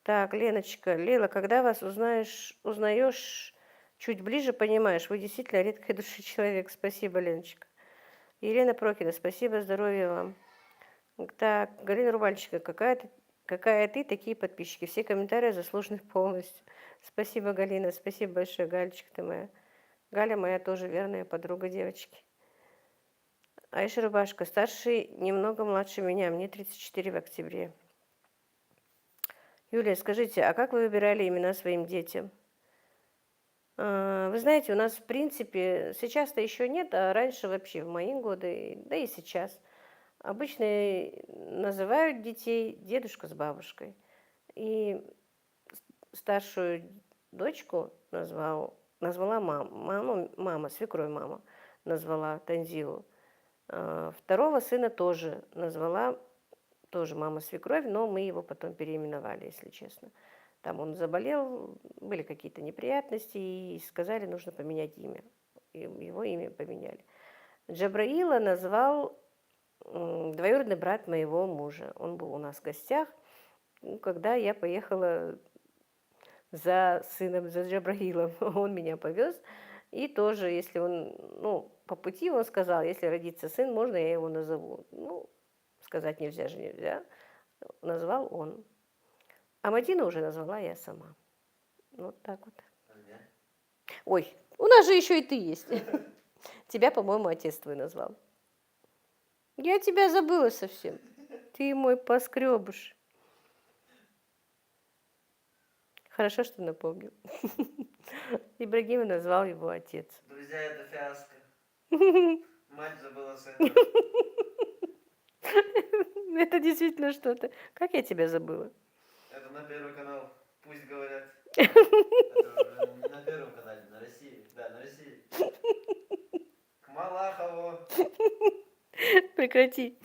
Так, Леночка, Лила, когда вас узнаешь чуть ближе, понимаешь, вы действительно редкой души человек. Спасибо, Леночка. Елена Прокина, спасибо, здоровья вам. Так, Галина Рубальчика, какая ты, такие подписчики. Все комментарии заслужены полностью. Спасибо, Галина, спасибо большое, Галечка ты моя. Галя моя тоже верная подруга девочки. Айша Рубашка, старший, немного младше меня, мне 34 в октябре. Юлия, скажите, а как вы выбирали имена своим детям? Вы знаете, у нас, в принципе, сейчас-то еще нет, а раньше вообще, в мои годы, да и сейчас, обычно называют детей дедушка с бабушкой. И старшую дочку назвала мама, свекровь мама, назвала Танзилу. Второго сына тоже назвала, тоже мама свекровь, но мы его потом переименовали, если честно. Там он заболел, были какие-то неприятности, и сказали, нужно поменять имя. И его имя поменяли. Джабраила назвал двоюродный брат моего мужа. Он был у нас в гостях, когда я поехала за сыном, за Джабраилом. Он меня повез. И тоже, если он, по пути он сказал, если родится сын, можно я его назову. Сказать нельзя же нельзя. Назвал он. А Мадину уже назвала я сама. Вот так вот. А меня? Ой, у нас же еще и ты есть. Тебя, по-моему, отец твой назвал. Я тебя забыла совсем. Ты мой поскребыш. Хорошо, что напомнил. Ибрагима назвал его отец. Друзья, это фиаско. Мать забыла сына. Это действительно что-то. Как я тебя забыла? Это на Первый канал. Пусть говорят. Это уже не на Первом канале, на России. Да, на России. К Малахову. Прекрати.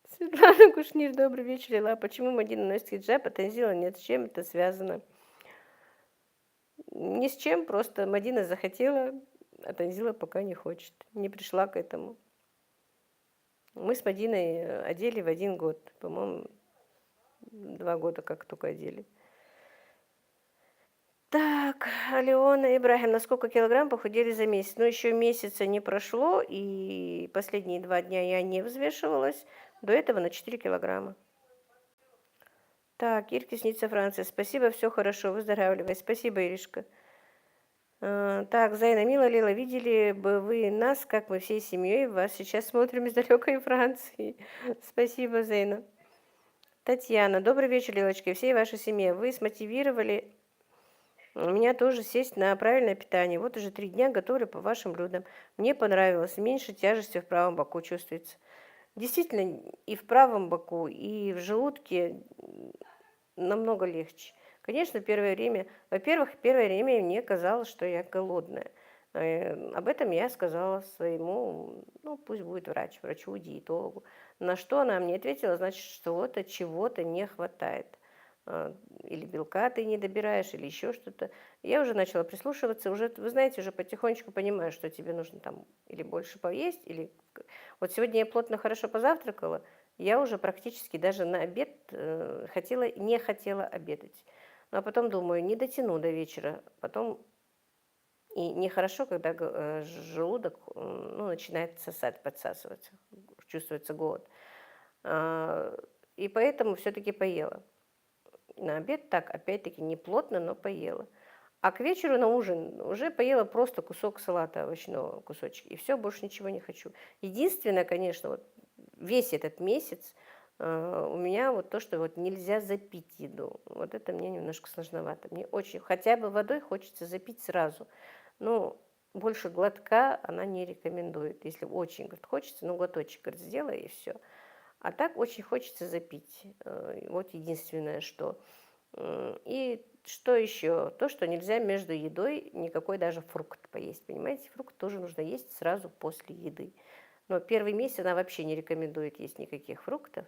Светлана Кушнир, добрый вечер, Ила. Почему Мадина носит хиджаб, а Танзила нет? С чем это связано? Ни с чем, просто Мадина захотела, а Танзила пока не хочет. Не пришла к этому. Мы с Мадиной одели в 1 год. По-моему, 2 года как только одели. Так, Алена Ибрахим, на сколько килограмм похудели за месяц? Ну, еще месяца не прошло, и последние 2 дня я не взвешивалась. До этого на 4 килограмма. Так, Ирке снится Франция. Спасибо, все хорошо, выздоравливай. Спасибо, Иришка. Так, Зайна, мила Лила, видели бы вы нас, как мы всей семьей вас сейчас смотрим из далекой Франции. Спасибо, Зайна. Татьяна, добрый вечер, Лилочка, и всей вашей семье. Вы смотивировали меня тоже сесть на правильное питание. Вот уже 3 дня готовлю по вашим блюдам. Мне понравилось, меньше тяжести в правом боку чувствуется. Действительно, и в правом боку, и в желудке намного легче. Конечно, первое время, во-первых, первое время мне казалось, что я голодная. Об этом я сказала своему, ну, пусть будет врачу, диетологу. На что она мне ответила, значит, что-то, чего-то не хватает. Или белка ты не добираешь, или еще что-то. Я уже начала прислушиваться, уже, вы знаете, уже потихонечку понимаю, что тебе нужно там или больше поесть, или... Вот сегодня я плотно, хорошо позавтракала, я уже практически даже на обед не хотела обедать. Ну, а потом думаю, не дотяну до вечера, потом... И нехорошо, когда желудок ну, начинает сосать, подсасываться, чувствуется голод. И поэтому все-таки поела. На обед так, опять-таки, не плотно, но поела. А к вечеру на ужин уже поела просто кусок салата овощного, кусочек. И все, больше ничего не хочу. Единственное, конечно, вот весь этот месяц у меня вот то, что вот нельзя запить еду. Вот это мне немножко сложновато. Мне очень, хотя бы водой хочется запить сразу. Но больше глотка она не рекомендует. Если очень, говорит, хочется, ну глоточек, говорит, сделай и все. А так очень хочется запить. Вот единственное, что. И что еще? То, что нельзя между едой никакой даже фрукт поесть. Понимаете, фрукт тоже нужно есть сразу после еды. Но первый месяц она вообще не рекомендует есть никаких фруктов.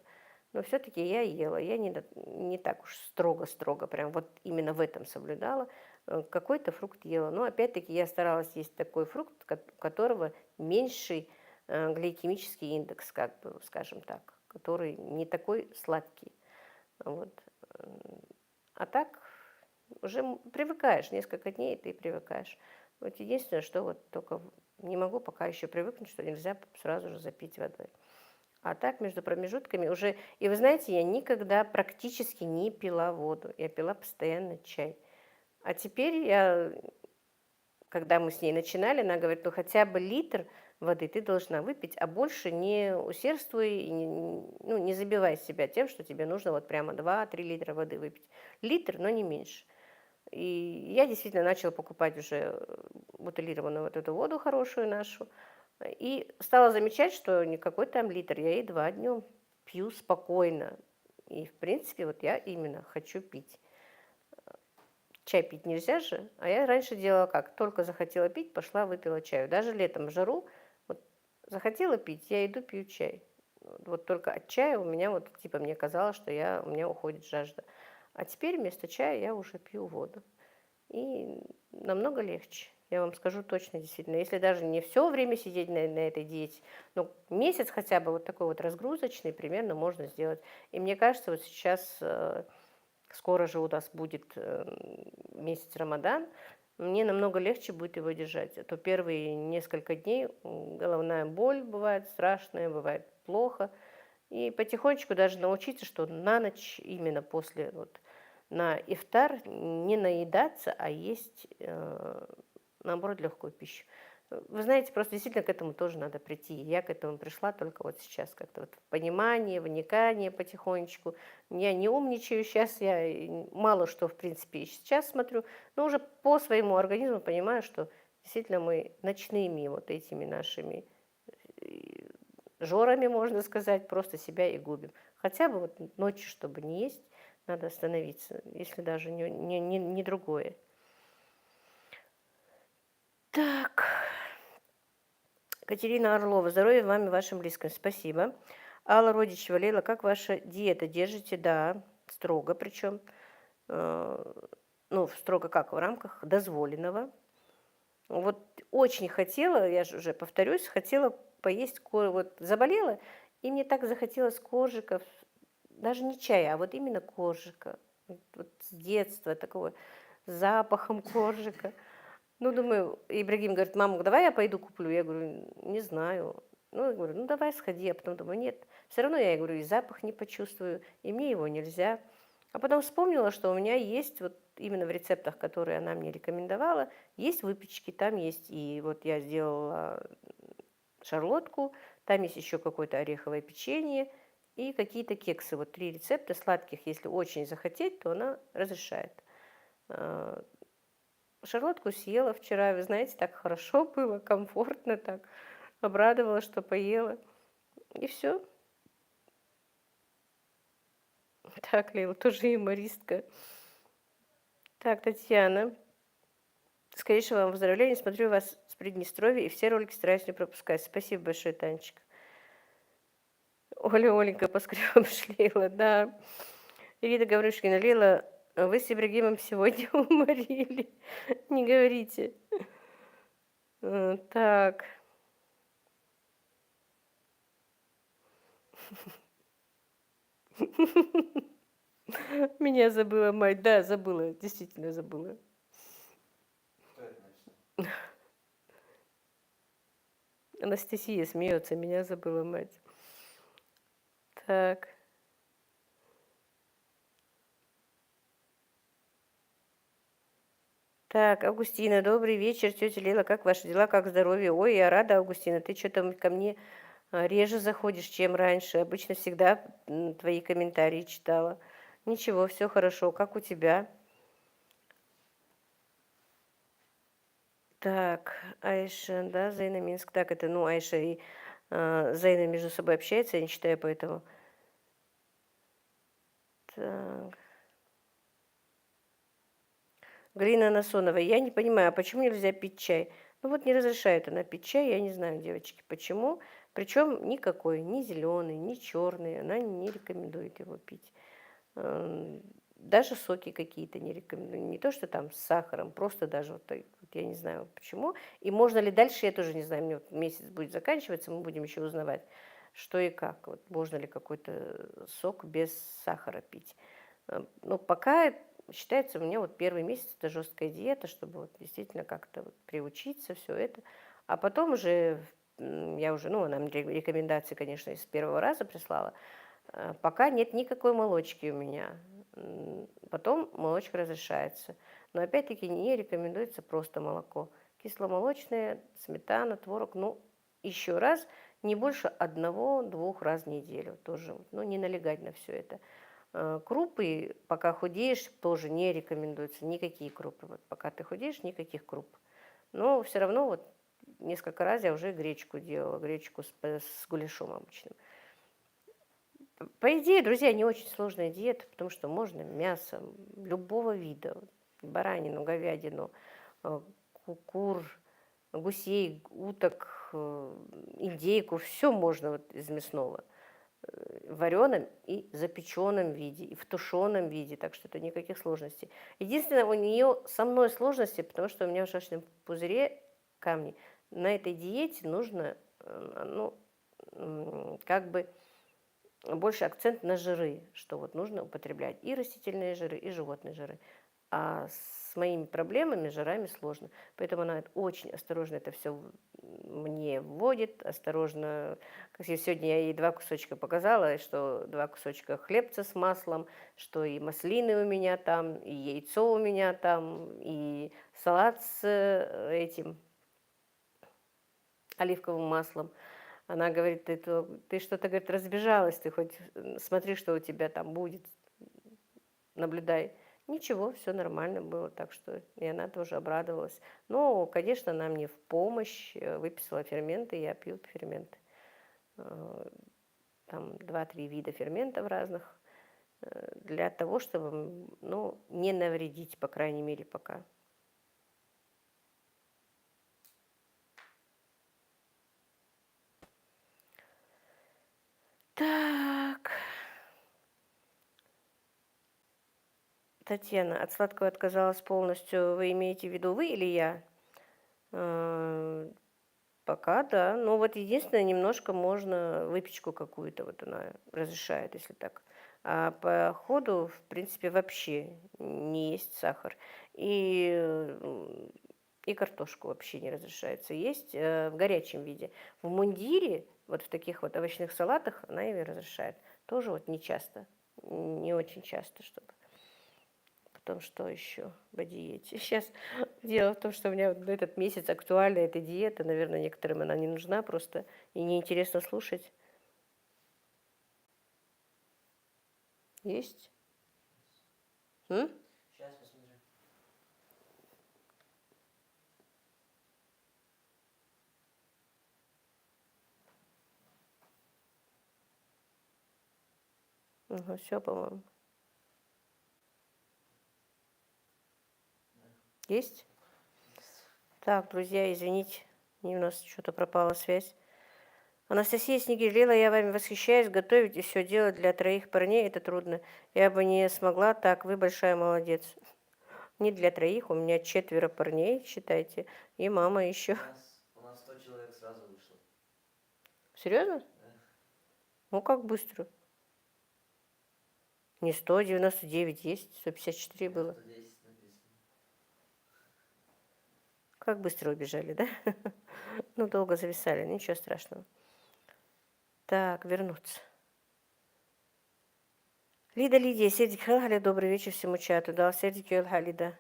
Но все-таки я ела. Я не так уж строго-строго, прям вот именно в этом соблюдала. Какой-то фрукт ела. Но опять-таки я старалась есть такой фрукт, у которого меньший гликемический индекс, как бы, скажем так, который не такой сладкий. Вот. А так уже привыкаешь, несколько дней и ты привыкаешь. Вот единственное, что вот только не могу пока еще привыкнуть, что нельзя сразу же запить водой. А так между промежутками уже... И вы знаете, я никогда практически не пила воду. Я пила постоянно чай. А теперь когда мы с ней начинали, она говорит, ну хотя бы литр воды ты должна выпить, а больше не усердствуй, и не забивай себя тем, что тебе нужно вот прямо 2-3 литра воды выпить. Литр, но не меньше. И я действительно начала покупать уже бутилированную вот эту воду хорошую нашу. И стала замечать, что никакой там литр, я едва днем пью спокойно. И, в принципе, вот я именно хочу пить. Чай пить нельзя же, а я раньше делала как? Только захотела пить, пошла, выпила чаю. Даже летом в жару, вот захотела пить, я иду, пью чай. Вот только от чая у меня вот, типа, мне казалось, что у меня уходит жажда. А теперь вместо чая я уже пью воду. И намного легче. Я вам скажу точно, действительно. Если даже не все время сидеть на этой диете, но месяц хотя бы вот такой вот разгрузочный примерно можно сделать. И мне кажется, вот сейчас... Скоро же у нас будет месяц Рамадан, мне намного легче будет его держать. А то первые несколько дней головная боль бывает страшная, бывает плохо. И потихонечку даже научиться, что на ночь, именно на ифтар, не наедаться, а есть наоборот, легкую пищу. Вы знаете, просто действительно к этому тоже надо прийти. Я к этому пришла только вот сейчас, как-то вот в понимание, вникание потихонечку. Я не умничаю сейчас, я мало что, в принципе, и сейчас смотрю, но уже по своему организму понимаю, что действительно мы ночными вот этими нашими э, жорами, можно сказать, просто себя и губим. Хотя бы вот ночью, чтобы не есть, надо остановиться, если даже не другое. Так, Катерина Орлова. Здоровья вам и вашим близким. Спасибо. Алла Родичева. Лейла, как ваша диета? Держите? Да, строго причем. Ну, строго как, в рамках дозволенного. Вот очень хотела, я же уже повторюсь, хотела поесть, вот заболела, и мне так захотелось коржиков, даже не чая, а вот именно коржика. Вот с детства такого с запахом коржика. Ну, думаю, Ибрагим говорит, мама, давай я пойду куплю. Я говорю, не знаю. Ну, я говорю, ну, давай сходи. А потом думаю, нет, все равно я говорю, и запах не почувствую, и мне его нельзя. А потом вспомнила, что у меня есть вот именно в рецептах, которые она мне рекомендовала, есть выпечки, там есть, и вот я сделала шарлотку, там есть еще какое-то ореховое печенье и какие-то кексы. Вот 3 рецепта сладких, если очень захотеть, то она разрешает. А, Шарлотку съела вчера, вы знаете, так хорошо было, комфортно так. Обрадовалась, что поела. И все. Так, Лейла, тоже юмористка. Так, Татьяна. Скорейшего вам выздоровления. Смотрю вас с Приднестровья и все ролики стараюсь не пропускать. Спасибо большое, Танечка. Оля, Оленька, поскребыш, Лейла, да. Ирида Гаврюшкина, Лейла, вы с Ибрагимом сегодня уморили. Не говорите. Так. Меня забыла мать. Да, забыла, действительно забыла. Кто это написал? Анастасия смеется, меня забыла мать. Так. Так, Августина, добрый вечер, тетя Лила, как ваши дела, как здоровье? Ой, я рада, Августина, ты что-то ко мне реже заходишь, чем раньше. Обычно всегда твои комментарии читала. Ничего, все хорошо, как у тебя? Так, Айша, да, Зайна Минск. Так, это, ну, Айша и Зайна между собой общаются, я не читаю, поэтому. Так. Галина Насонова, я не понимаю, а почему нельзя пить чай? Ну вот не разрешает она пить чай, я не знаю, девочки, почему. Причем никакой, ни зеленый, ни черный, она не рекомендует его пить. Даже соки какие-то не рекомендую. Не то, что там с сахаром, просто даже вот, вот я не знаю почему. И можно ли дальше, я тоже не знаю, мне вот месяц будет заканчиваться, мы будем еще узнавать, что и как. Вот можно ли какой-то сок без сахара пить. Но пока считается, у меня вот первый месяц это жесткая диета, чтобы вот действительно как-то вот приучиться, все это. А потом уже я уже, ну, она мне рекомендации, конечно, из первого раза прислала. Пока нет никакой молочки у меня. Потом молочка разрешается. Но опять-таки не рекомендуется просто молоко. Кисломолочное, сметана, творог. Ну, еще раз, не больше 1-2 раз в неделю. Тоже, ну, не налегать на все это. Крупы, пока худеешь, тоже не рекомендуются. Никакие крупы. Вот пока ты худеешь, никаких круп. Но все равно вот несколько раз я уже гречку делала. Гречку с гуляшом обычным. По идее, друзья, не очень сложная диета, потому что можно мясо любого вида, баранину, говядину, кур, гусей, уток, индейку, все можно вот из мясного в вареном и запеченном виде, и в тушеном виде, так что это никаких сложностей. Единственное, у нее со мной сложности, потому что у меня в желчном пузыре камни. На этой диете нужно, ну, как бы больше акцент на жиры, что вот нужно употреблять и растительные жиры, и животные жиры. А с моими проблемами, жирами сложно. Поэтому надо очень осторожно это все мне вводит осторожно. Как сегодня я ей 2 кусочка показала, что 2 кусочка хлебца с маслом, что и маслины у меня там, и яйцо у меня там, и салат с этим оливковым маслом. Она говорит: ты что-то, говорит, разбежалась, ты хоть смотри, что у тебя там будет, наблюдай. Ничего, все нормально было, так что и она тоже обрадовалась. Но, конечно, она мне в помощь выписала ферменты, я пью ферменты. Там 2-3 вида ферментов разных для того, чтобы, ну, не навредить, по крайней мере, пока. Так. Татьяна, от сладкого отказалась полностью. Вы имеете в виду вы или я? Э, Пока да. Ну вот единственное, немножко можно выпечку какую-то, вот она разрешает, если так. А по ходу, в принципе, вообще не есть сахар. И, и картошку вообще не разрешается есть в горячем виде. В мундире, вот в таких вот овощных салатах, она ее разрешает. Тоже вот не часто, не очень часто, чтобы. Потом что еще по диете? Сейчас дело в том, что у меня вот этот месяц актуальна эта диета. Наверное, некоторым она не нужна просто и неинтересно слушать. Есть? М? Сейчас посмотрю. Ага, все, по-моему. Есть? Так, друзья, извините, у нас что-то пропала связь. Анастасия Снегирила, я вами восхищаюсь. Готовить и все делать для 3 парней – это трудно. Я бы не смогла так, вы большая молодец. Не для 3, у меня 4 парней, считайте, и мама еще. У нас 100 человек сразу вышло. Серьезно? Да. Ну, как быстро. Не 199 есть, 154 было. 110 написано. Как быстро убежали, да? Ну, долго зависали, ничего страшного. Так, вернуться. Лидия, Сердик Хелхали, добрый вечер всему чату. Да, Сердик Хелхалида.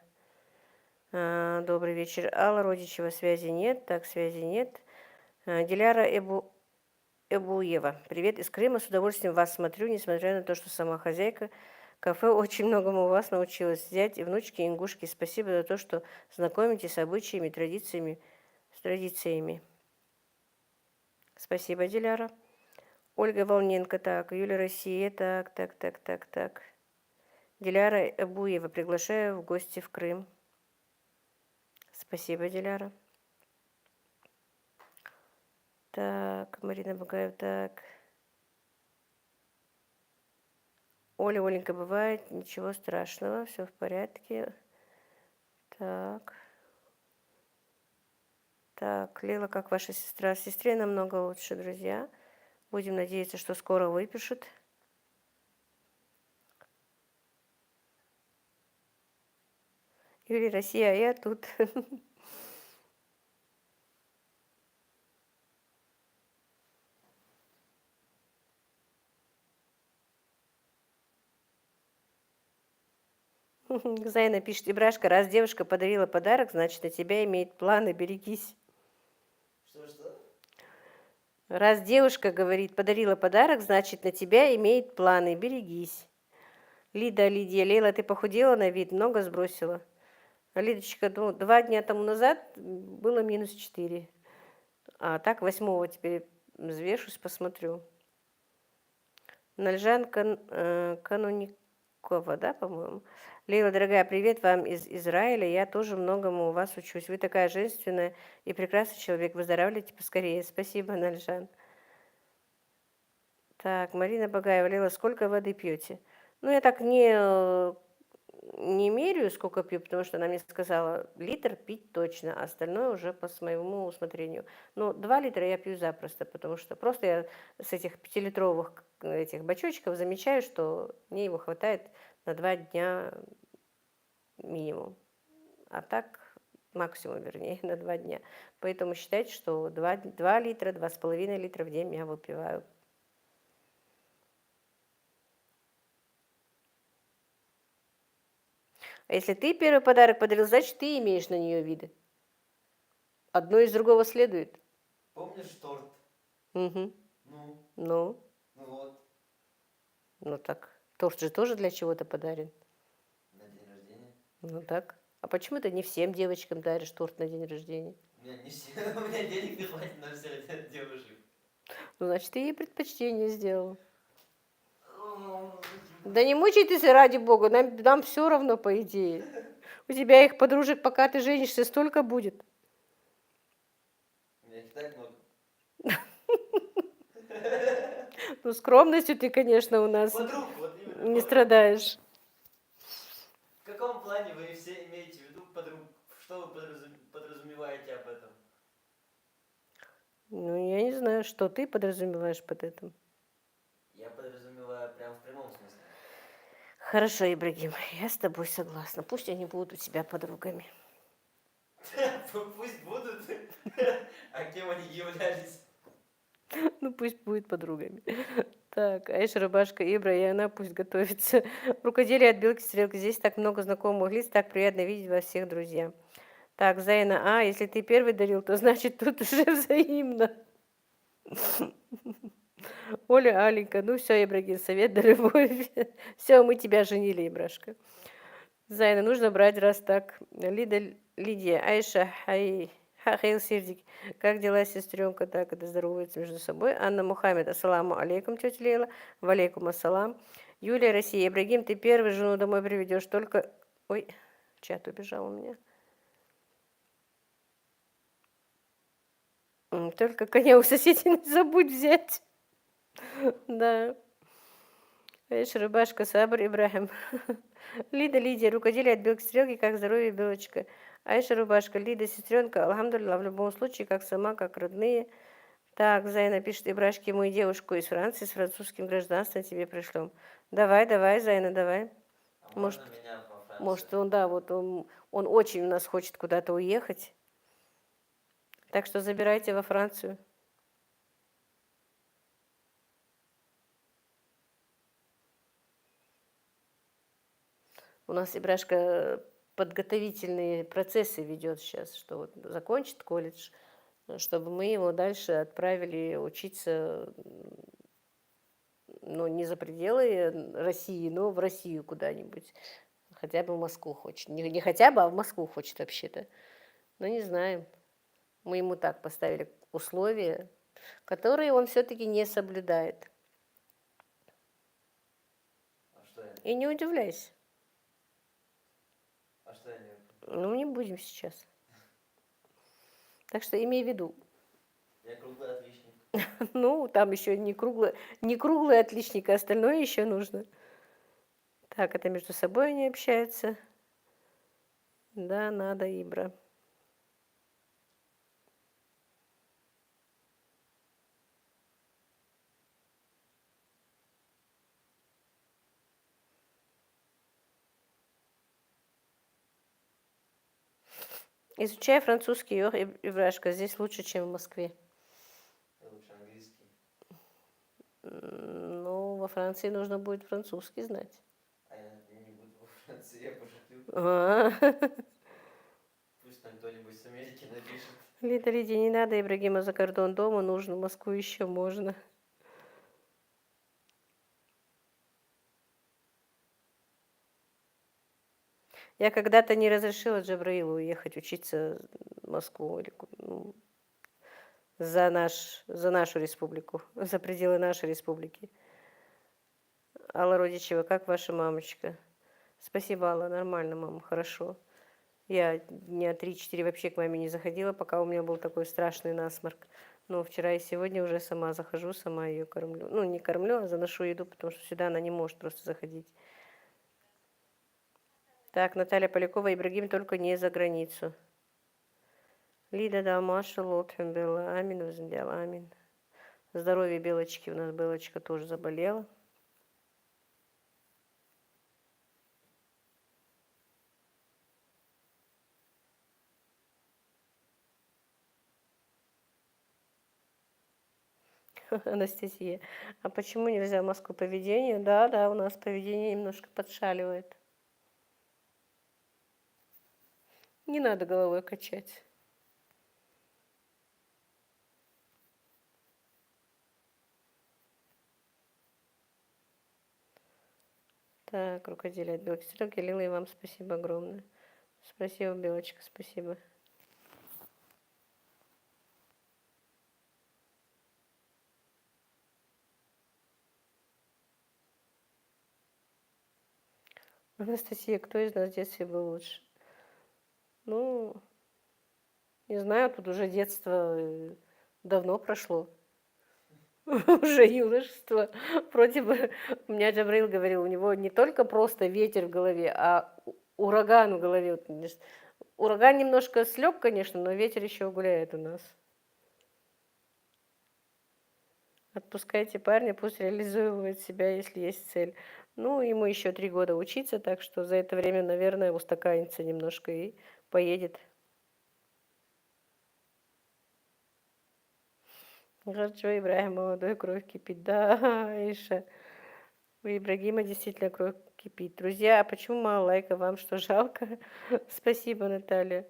Добрый вечер. Алла Родичева, связи нет. Так, связи нет. Диляра Эбуева. Привет из Крыма. С удовольствием вас смотрю, несмотря на то, что сама хозяйка кафе очень многому у вас научилась. Зять и внучки ингушки. Спасибо за то, что знакомите с обычаями, традициями, с традициями. Спасибо, Диляра. Ольга Волненко, так. Юля Россия, так. Диляра Эбуева. Приглашаю в гости в Крым. Спасибо, Диляра. Так, Марина Багаева, так. Оленька, бывает, ничего страшного, все в порядке. Так. Так, Лила, как ваша сестра? Сестре намного лучше, друзья. Будем надеяться, что скоро выпишут. Юлия, Россия, а я тут. Зайна пишет, Ибрашка, раз девушка подарила подарок, значит, на тебя имеет планы, берегись. Что? Раз девушка, говорит, подарила подарок, значит, на тебя имеет планы, берегись. Лидия, Лейла, ты похудела на вид, много сбросила? Лидочка, ну, 2 дня тому назад было -4. А так 8 теперь взвешусь, посмотрю. Нальжан Кануникова, да, по-моему? Лейла, дорогая, привет вам из Израиля. Я тоже многому у вас учусь. Вы такая женственная и прекрасный человек. Выздоравливайте поскорее. Спасибо, Нальжан. Так, Марина Багаева, Лейла, сколько воды пьете? Ну, я так не меряю, сколько пью, потому что она мне сказала, литр пить точно, а остальное уже по своему усмотрению. Но 2 литра я пью запросто, потому что просто я с этих 5-литровых этих бачочков замечаю, что мне его хватает на 2 дня минимум. А так максимум, вернее, на 2 дня. Поэтому считайте, что 2 литра, 2,5 литра в день я выпиваю. А если ты первый подарок подарил, значит, ты имеешь на нее виды. Одно из другого следует. Помнишь торт? Угу. Ну, Ну, ну вот, ну так. Торт же тоже для чего-то подарен. на день рождения. Ну так. А почему ты не всем девочкам даришь торт на день рождения? У меня не все, у меня денег не хватит на всех девушек. Ну, значит, ты ей предпочтение сделал. Да не мучайтесь ради бога, нам все равно, по идее. У тебя их подружек, пока ты женишься, столько будет. У меня их так много. Ну, скромностью ты, конечно, у нас Подруг, вот именно. не подруг. страдаешь. В каком плане вы все имеете в виду подруг? Что вы подразумеваете об этом? Ну, я не знаю, что ты подразумеваешь под этим. Я подразумеваю прям в прямом смысле. Хорошо, Ибрагим, я с тобой согласна. Пусть они будут у тебя подругами. Пусть будут. А кем они являлись? Ну, пусть будет подругами. Так, Аиша, Рубашка, Ибра, и она пусть готовится. Рукоделие от белки стрелки. Здесь так много знакомых лиц, так приятно видеть вас всех, друзья. Так, Зайна, если ты первый дарил, то значит тут уже взаимно. Оля, Аленька, ну все, Ибрагим, совет да любовь. Все, мы тебя женили, Ибрашка. Зайна, нужно брать, раз так. Лидия, Айша, Хахейл Сирдик. Как дела, сестренка? Так, это здороваются между собой. Анна Мухаммед, ассаламу алейкум, тетя Лейла. Валейкум ассалам. Юлия, Россия. Ибрагим, ты первый жену домой приведешь. Только... Ой, чат убежал у меня. Только коня у соседей не забудь взять. Да. Аиша, Рыбашка, Сабр, Ибрахим. Лида, Лидия, рукоделие от белки стрелки, как здоровье, белочка. Аиша, Рубашка, Лида, сестренка, алхамдулилlah, в любом случае, как сама, как родные. Так, Зайна пишет, Ибрашки, мою девушку из Франции с французским гражданством тебе пришлем. Давай, Зайна, давай. А Может, можно меня во Францию? может, он, да, вот он очень у нас хочет куда-то уехать. Так что забирайте во Францию. У нас Ибрашка подготовительные процессы ведет сейчас, что вот закончит колледж, чтобы мы его дальше отправили учиться, ну, не за пределы России, но в Россию куда-нибудь. Хотя бы в Москву хочет. Не хотя бы, а в Москву хочет вообще-то. Но не знаем. Мы ему так поставили условия, которые он все-таки не соблюдает. А что я? И не удивляйся. А что я не... Ну, не будем сейчас. Так что имей в виду. Я круглый отличник. Ну, там еще не круглый отличник, а остальное еще нужно. Так, это между собой они общаются. Да, надо, Ибра. Изучай французский, Ибрашка, здесь лучше, чем в Москве. Я лучше английский. Ну, во Франции нужно будет французский знать. А я не буду во Франции, я пошутил. А. Пусть там кто-нибудь с Америки напишет. Лида, не надо Ибрагима за кордон дома, нужно, в Москву еще можно. Я когда-то не разрешила Джабраилу уехать учиться в Москву или за нашу республику, за пределы нашей республики. Алла Родичева, как ваша мамочка? Спасибо, Алла, нормально, мама, хорошо. Я дня 3-4 вообще к маме не заходила, пока у меня был такой страшный насморк. Но вчера и сегодня уже сама захожу, сама ее кормлю. Ну, не кормлю, а заношу еду, потому что сюда она не может просто заходить. Так, Наталья Полякова, Ибрагим, только не за границу. Лида, да, Маша, Лотфин, Белла, Амин, Возмдял, Амин. Здоровье Белочки, у нас Белочка тоже заболела. Анастасия. А почему нельзя в Москву по поведению? Да, да, у нас поведение немножко подшаливает. Не надо головой качать. Так, рукоделие от белки стрелки. Лила, и вам спасибо огромное. Спасибо, Белочка, спасибо. Анастасия, кто из нас в детстве был лучше? Ну, не знаю, тут уже детство давно прошло. Уже юношество. Вроде бы, у меня Джабраил говорил, у него не только просто ветер в голове, а ураган в голове. Вот, ураган немножко слег, конечно, но ветер еще гуляет у нас. Отпускайте парня, пусть реализует себя, если есть цель. Ну, ему еще 3 года учиться, так что за это время, наверное, устаканится немножко и поедет. Хорошо, Ибрагим, молодой, кровь кипит. Да, Аиша, у Ибрагима действительно кровь кипит. Друзья, а почему мало лайков? Вам что, жалко? Спасибо, Наталья.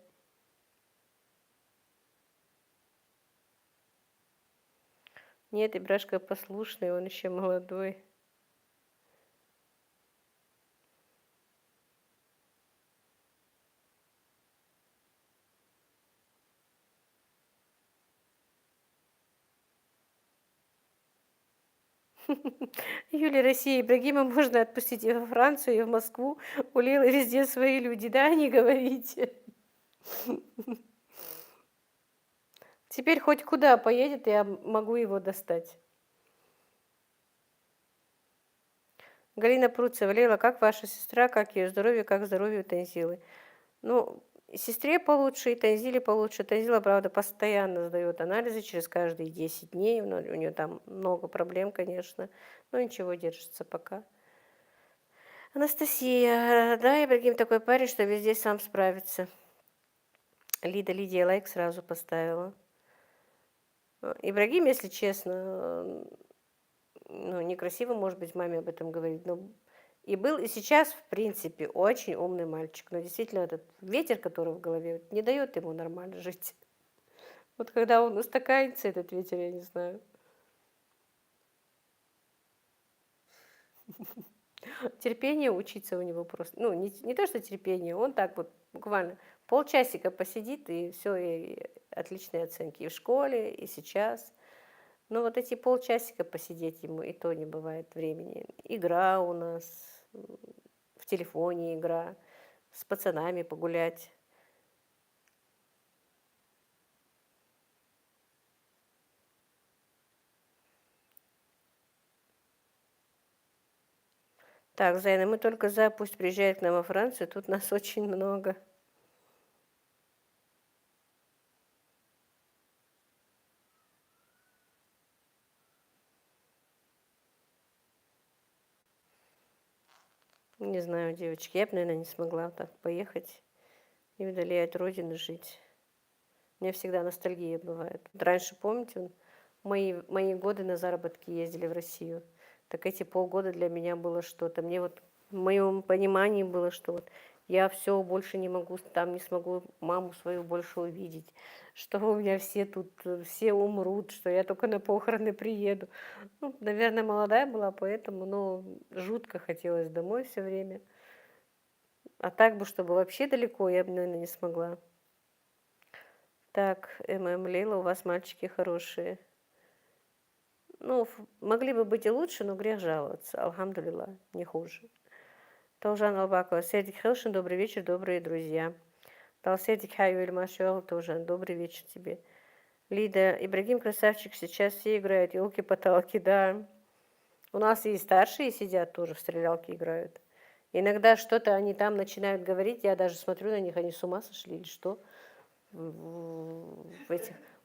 Нет, Ибрашка послушный, он еще молодой. Юлия, Россия, Ибрагима можно отпустить и во Францию, и в Москву. У Лилы везде свои люди, да, не говорите. Теперь хоть куда поедет, я могу его достать. Галина Пруцева, Лейла, как ваша сестра, как ее здоровье, как здоровье у Танзилы? Ну, сестре получше, и Танзиле получше. Танзила, правда, постоянно сдает анализы через каждые 10 дней. У нее там много проблем, конечно. Но ничего, держится пока. Анастасия, да, Ибрагим такой парень, что везде сам справится. Лидия лайк сразу поставила. Ибрагим, если честно, ну, некрасиво, может быть, маме об этом говорить, но и был, и сейчас, в принципе, очень умный мальчик. Но действительно, этот ветер, который в голове, не дает ему нормально жить. Вот когда он устаканится, этот ветер, я не знаю. Терпение учиться у него просто. Ну, не то, что терпение, он так вот буквально полчасика посидит, и все, и отличные оценки и в школе, и сейчас. Но вот эти полчасика посидеть ему и то не бывает времени. Игра у нас, в телефоне игра, с пацанами погулять. Так, Зайна, мы только за, пусть приезжает к нам во Францию, тут нас очень много. Не знаю, девочки, я бы, наверное, не смогла так поехать и вдали от родины жить. У меня всегда ностальгия бывает. Вот раньше, помните, мои годы на заработки ездили в Россию. Так эти полгода для меня было что-то. Мне вот в моем понимании было, что вот я все больше не могу, там не смогу маму свою больше увидеть, что у меня все тут, все умрут, что я только на похороны приеду. Ну, наверное, молодая была, поэтому, но жутко хотелось домой все время. А так бы, чтобы вообще далеко, я бы, наверное, не смогла. Так, Лейла, у вас мальчики хорошие. Ну, могли бы быть и лучше, но грех жаловаться. Алхамдулилла, не хуже. Талжан Албакова, Сердик Хелшин, добрый вечер, добрые друзья. Талсердик Хайвель Машел, Талжан, добрый вечер тебе. Лида, Ибрагим красавчик, сейчас все играют, елки-поталки, да. У нас и старшие сидят тоже в стрелялки играют. Иногда что-то они там начинают говорить, я даже смотрю на них, они с ума сошли или что. В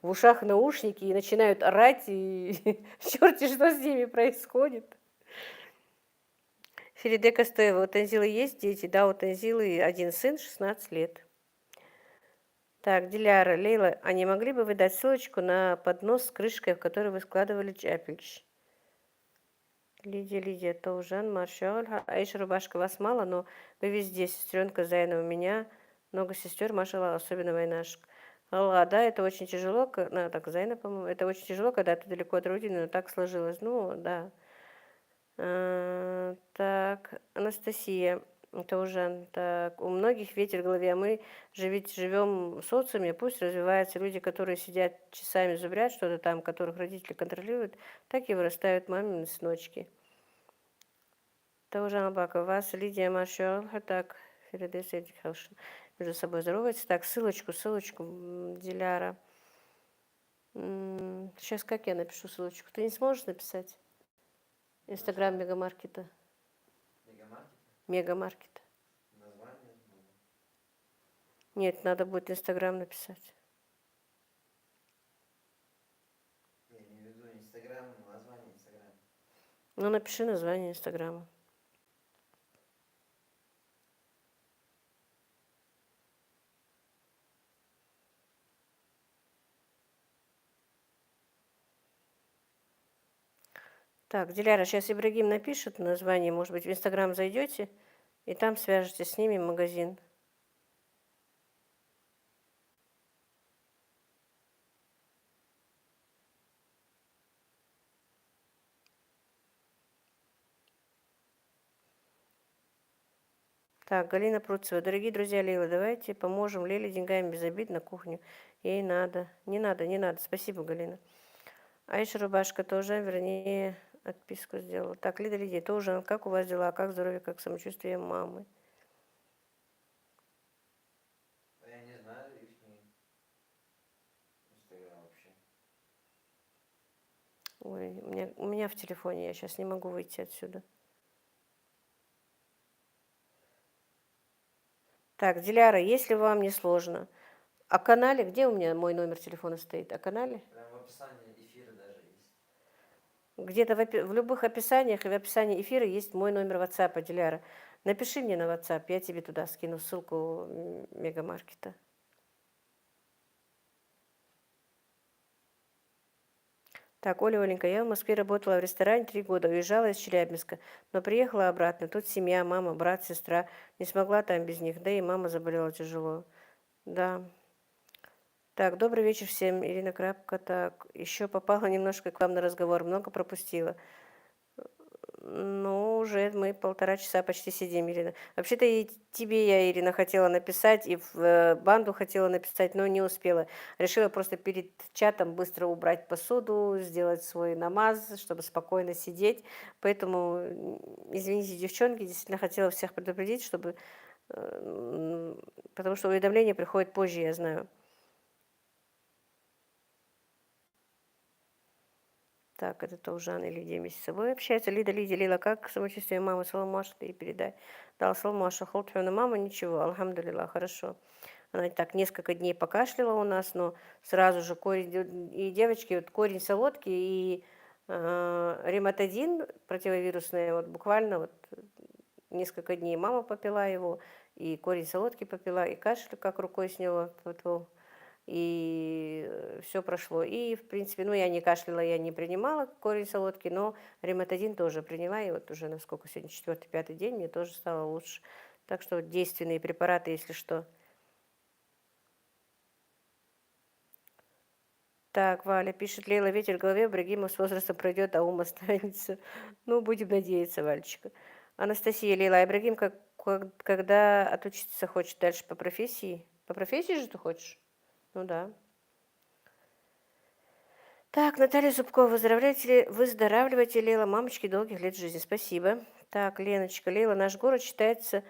ушах наушники и начинают орать, и черти что с ними происходит. Фериде Костоева, у Танзилы есть дети? Да, у Танзилы один сын, 16 лет. Так, Диляра, Лейла, а не могли бы вы дать ссылочку на поднос с крышкой, в который вы складывали чапельш? Лидия, Таужан, Маршал, Аиша, Рубашка, вас мало, но вы везде, сестренка Зайна, у меня много сестер, машала, особенно войнашек. Алла, да, это очень тяжело, ну, так, Зайна, по-моему, это очень тяжело, когда ты далеко от родины, но так сложилось, ну, да. Так, Анастасия, Таужан, так, у многих ветер в голове, а мы же ведь живем в социуме, пусть развиваются люди, которые сидят часами зубрят что-то там, которых родители контролируют, так и вырастают мамины сыночки. Таужан Абаков, вас, Лидия Маршал, так, Феридес Эдикхаушен, между собой здоровается. Так, ссылочку, Диляра. Сейчас как я напишу ссылочку? Ты не сможешь написать? Инстаграм Мегамаркета. Мегамаркет? Мегамаркета. Название? Нет, надо будет Инстаграм написать. Я имею в виду Инстаграм, название Инстаграма. Ну, напиши название Инстаграма. Так, Диляра, сейчас Ибрагим напишет название, может быть, в Инстаграм зайдете, и там свяжетесь с ними в магазин. Так, Галина Пруцева. Дорогие друзья Лейлы, давайте поможем Лейле деньгами без обид на кухню. Ей надо. Не надо. Спасибо, Галина. Аиша Рубашка тоже, вернее, отписку сделала. Так, Лидия, тоже. Как у вас дела? Как здоровье, как самочувствие мамы? Я не знаю их Инстаграм вообще. Ой, у меня в телефоне, я сейчас не могу выйти отсюда. Так, Диляра, если вам не сложно, о канале, где у меня мой номер телефона стоит? О канале? Прям в описании эфира даже есть. Где-то в любых описаниях и в описании эфира есть мой номер WhatsApp, Диляра. Напиши мне на WhatsApp, я тебе туда скину ссылку Мегамаркета. Так, Оленька, я в Москве работала в ресторане 3 года, уезжала из Челябинска, но приехала обратно. Тут семья, мама, брат, сестра. Не смогла там без них, да и мама заболела тяжело. Да. Так, добрый вечер всем, Ирина Крапка. Так, еще попала немножко к вам на разговор, много пропустила. Ну, уже мы 1,5 часа почти сидим, Ирина. Вообще-то и тебе я, Ирина, хотела написать, и в банду хотела написать, но не успела. Решила просто перед чатом быстро убрать посуду, сделать свой намаз, чтобы спокойно сидеть. Поэтому, извините, девчонки, действительно хотела всех предупредить, чтобы... Потому что уведомления приходят позже, я знаю. Так, это Таужан и Лидия вместе с собой общаются. Лидия, Лила, как самочувствие мамы? Саламаш, ты передай. Да, Саламаша, холтфена мама, ничего, алхамдулилла, хорошо. Она так несколько дней покашляла у нас, но сразу же корень, и девочки, вот корень солодки и рематадин противовирусный, вот буквально вот несколько дней мама попила его, и корень солодки попила, и кашель как рукой сняло, и все прошло. И, в принципе, ну, я не кашляла, я не принимала корень солодки, но рематадин тоже приняла, и вот уже, насколько сегодня 4-5 день, мне тоже стало лучше. Так что вот действенные препараты, если что. Так, Валя пишет, Лейла, ветер в голове, Брагимов с возрастом пройдет, а ум останется. Ну, будем надеяться, Вальчика. Анастасия, Лейла, Ибрагим, когда отучиться хочет дальше по профессии? По профессии же ты хочешь? Ну да. Так, Наталья Зубкова, выздоравливайте, Лейла, мамочки, долгих лет жизни. Спасибо. Так, Леночка, Лейла, наш город считается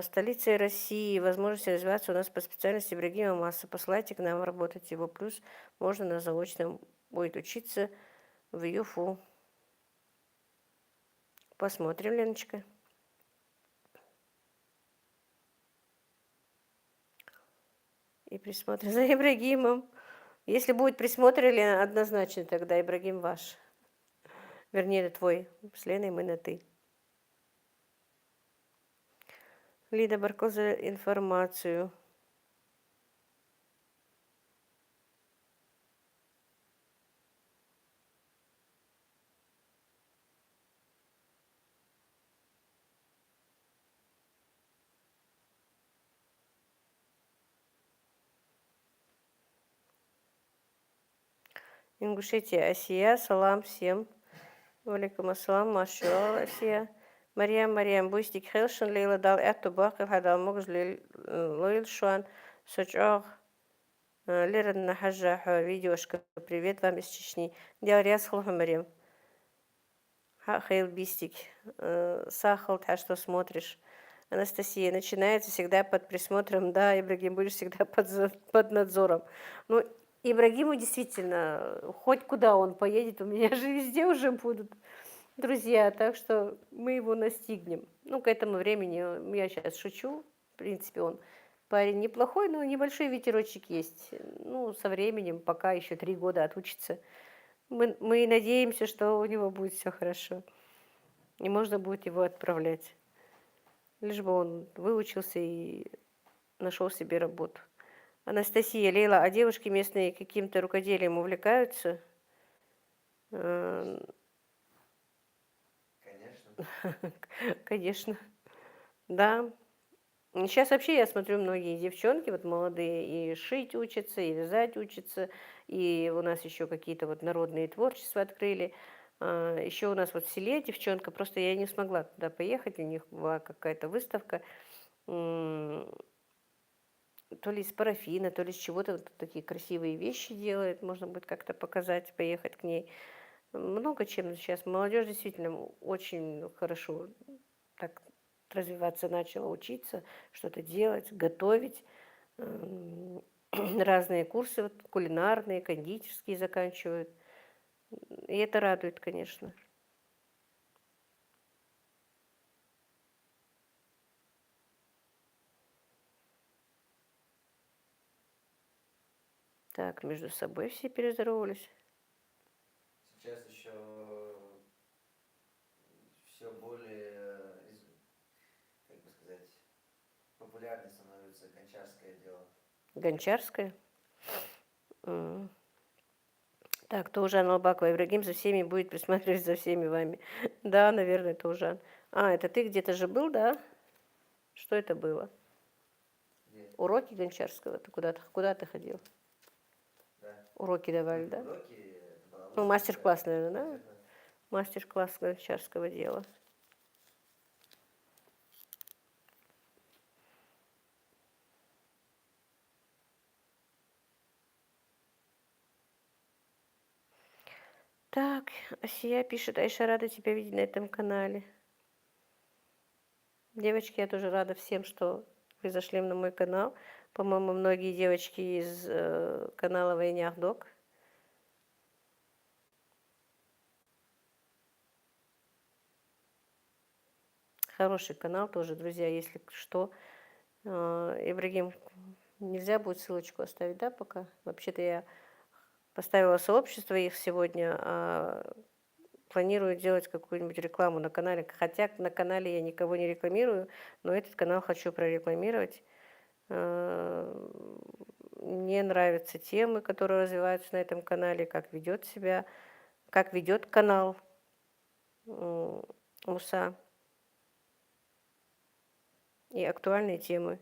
столицей России. Возможности развиваться у нас по специальности Ибрагима масса. Посылайте к нам работать его. Плюс можно на заочном будет учиться в ЮФУ. Посмотрим, Леночка. И присмотрим за Ибрагимом. Если будет присмотр, Лена, однозначно тогда Ибрагим ваш. Вернее, твой. С Леной мы на «ты». Лида Барко за информацию. Ингушетия, Асия, салам всем. Валикум ассалам, машалlah, Асия. Мариам, Буйстик, Хелшин, Лейла дал эту бакер, хадал могж Лойл Шуан, Сочах, Лерен Нахаджа, видеошка, привет вам из Чечни. Диаряс Хлоха Мариам. Хейл Бистик, Сахал, а что смотришь? Анастасия, начинается всегда под присмотром, да, Ибрагим, будешь всегда под надзором. Ну, Ибрагиму действительно, хоть куда он поедет, у меня же везде уже будут друзья, так что мы его настигнем. Ну, к этому времени, я сейчас шучу, в принципе, он парень неплохой, но небольшой ветерочек есть. Ну, со временем, пока еще 3 года отучится. Мы надеемся, что у него будет все хорошо. И можно будет его отправлять. Лишь бы он выучился и нашел себе работу. Анастасия, Лейла, а девушки местные каким-то рукоделием увлекаются? Конечно. Конечно. Да. Сейчас вообще я смотрю, многие девчонки, вот молодые, и шить учатся, и вязать учатся, и у нас еще какие-то вот народные творчества открыли. Еще у нас вот в селе девчонка, просто я не смогла туда поехать, у них была какая-то выставка, м, то ли из парафина, то ли из чего-то, вот такие красивые вещи делает, можно будет как-то показать, поехать к ней. Много чем сейчас молодежь действительно очень хорошо так развиваться начала, учиться, что-то делать, готовить. М, Разные курсы вот, кулинарные, кондитерские заканчивают. И это радует, конечно. Так, между собой все перездоровались. Сейчас еще все более, как бы сказать, популярнее становится гончарское дело. Гончарская. М. Так, Таужан Албакова, Ибрагим за всеми будет присматривать за всеми вами. Да, наверное, Таужан. Это ты где-то же был, да? Что это было? Где? Уроки гончарского? Ты куда ты ходил? Да. Уроки давали, да? Уроки, это была Ну, выставка. мастер-класс, наверное, да? Наверное. Мастер-класс гончарского дела. Так, Асия пишет, Айша, рада тебя видеть на этом канале. Девочки, я тоже рада всем, что вы зашли на мой канал. По-моему, многие девочки из канала Войнях Док. Хороший канал тоже, друзья, если что. Ибрагим, нельзя будет ссылочку оставить, да, пока? Вообще-то я поставила сообщество их сегодня, планирую делать какую-нибудь рекламу на канале. Хотя на канале я никого не рекламирую, но этот канал хочу прорекламировать. Мне нравятся темы, которые развиваются на этом канале, как ведет себя, как ведет канал Муса и актуальные темы.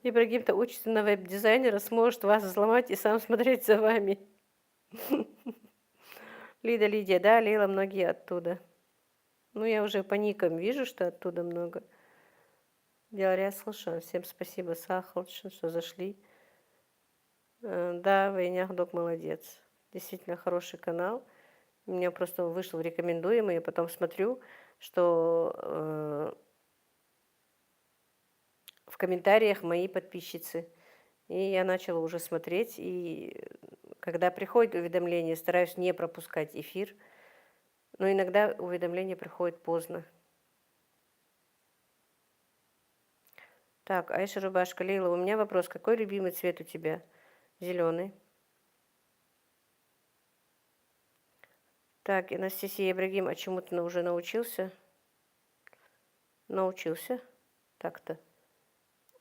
Ибрагим-то учится на веб-дизайнера, сможет вас взломать и сам смотреть за вами. Лидия, да, Лила, многие оттуда. Ну, я уже по никам вижу, что оттуда много. Диария слышала. Всем спасибо, Сахалчин, что зашли. Да, Войнях Док молодец. Действительно хороший канал. У меня просто вышел рекомендуемый, я потом смотрю, что в комментариях мои подписчицы. И я начала уже смотреть, и когда приходит уведомление, стараюсь не пропускать эфир, но иногда уведомление приходит поздно. Так, Айша Рубашка, Лейла, у меня вопрос. Какой любимый цвет у тебя? Зеленый. Так, Анастасия Ибрагим, а чему ты уже научился? Научился? Так-то.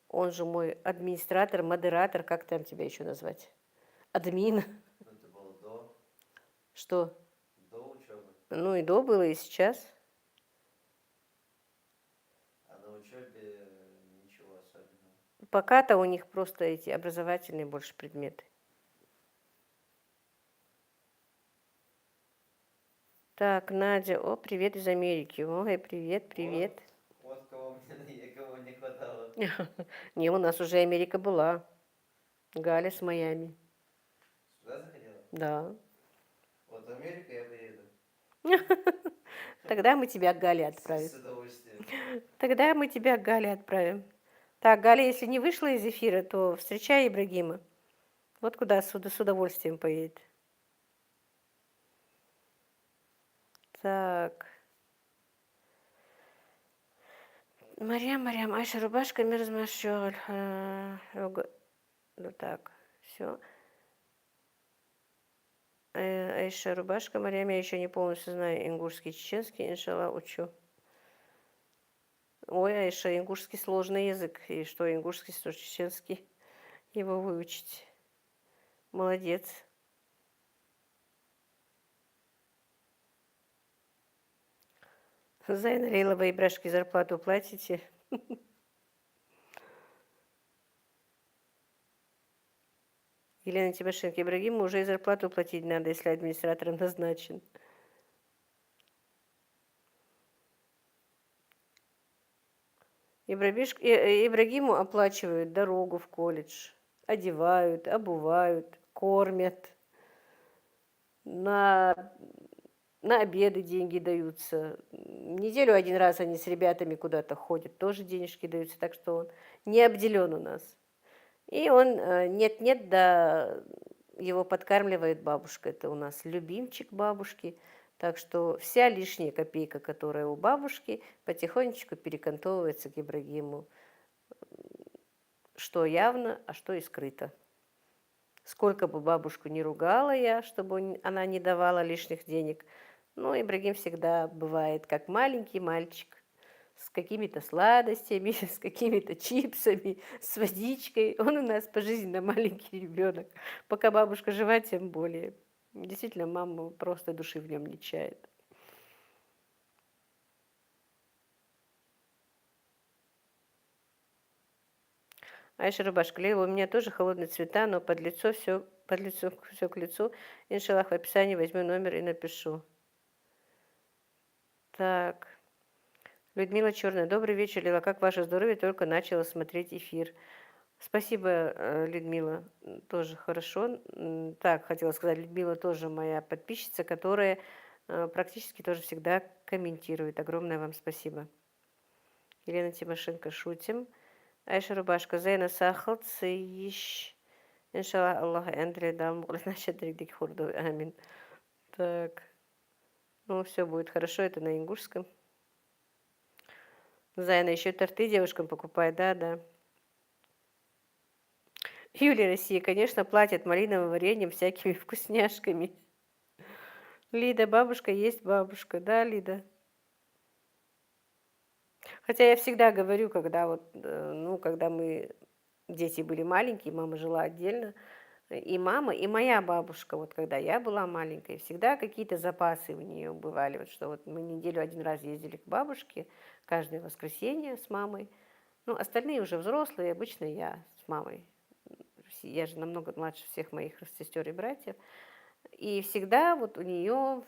Он же мой администратор, модератор, как там тебя еще назвать? Админ. Ну, это было до Что? учебы. Ну и до было, и сейчас. А на учебе Пока-то у них просто эти образовательные больше предметы. Так, Надя, о, привет из Америки. Ой, привет, привет. Вот кого кого не хватало. Не, у нас уже Америка была. Галя с Майами. Сюда заходила? Да. Вот в Америку я приеду. Тогда мы тебя к Гале С отправим. удовольствием. Тогда мы тебя к Гале отправим. Так, Галя, если не вышла из эфира, то встречай Ибрагима. Вот куда с удовольствием поедет. Так. Марьям, Айша, рубашка, мерзмашёль. Ну так, все. Айша, рубашка, Марьям, я еще не полностью знаю ингушский, чеченский, иншалла, учу. Ой, Айша, ингушский сложный язык. И что ингушский, что чеченский. Его выучить. Молодец. Зайна Лейлова и Брашки зарплату платите? Елена Тимошенко, Ибрагиму уже и зарплату платить надо, если администратор назначен. Ибрагиму оплачивают дорогу в колледж, одевают, обувают, кормят, на обеды деньги даются. Неделю один раз они с ребятами куда-то ходят, тоже денежки даются, так что он не обделен у нас. И он нет-нет, да его подкармливает бабушка. Это у нас любимчик бабушки. Так что вся лишняя копейка, которая у бабушки, потихонечку перекантовывается к Ибрагиму. Что явно, а что и скрыто. Сколько бы бабушку не ругала я, чтобы она не давала лишних денег, но Ибрагим всегда бывает как маленький мальчик с какими-то сладостями, с какими-то чипсами, с водичкой. Он у нас пожизненно маленький ребенок. Пока бабушка жива, тем более. Действительно, мама просто души в нем не чает. Айша рубашка. Лейла, у меня тоже холодные цвета, но под лицо все к лицу. Иншаллах, в описании возьму номер и напишу. Так. Людмила Черная. Добрый вечер, Лила. Как ваше здоровье? Только начала смотреть эфир. Спасибо, Людмила. Тоже хорошо. Так, хотела сказать, Людмила тоже моя подписчица, которая практически тоже всегда комментирует. Огромное вам спасибо. Елена Тимошенко. Шутим. Айша Рубашка. Зейна Сахал. Цейш. Иншаллах, Аллах Эндри дам. Значит, Дригдик Хурду. Амин. Так. Ну, все будет хорошо. Это на ингушском. Зайна еще торты девушкам покупает. Да. Юлия Россия, конечно, платят малиновым вареньем, всякими вкусняшками. Лида, бабушка есть бабушка. Да, Лида? Хотя я всегда говорю, когда когда мы, дети были маленькие, мама жила отдельно, и мама, и моя бабушка, вот когда я была маленькой, всегда какие-то запасы у нее бывали. Вот что вот мы неделю один раз ездили к бабушке, каждое воскресенье с мамой. Ну, остальные уже взрослые, обычно я с мамой. Я же намного младше всех моих сестер и братьев. И всегда вот у нее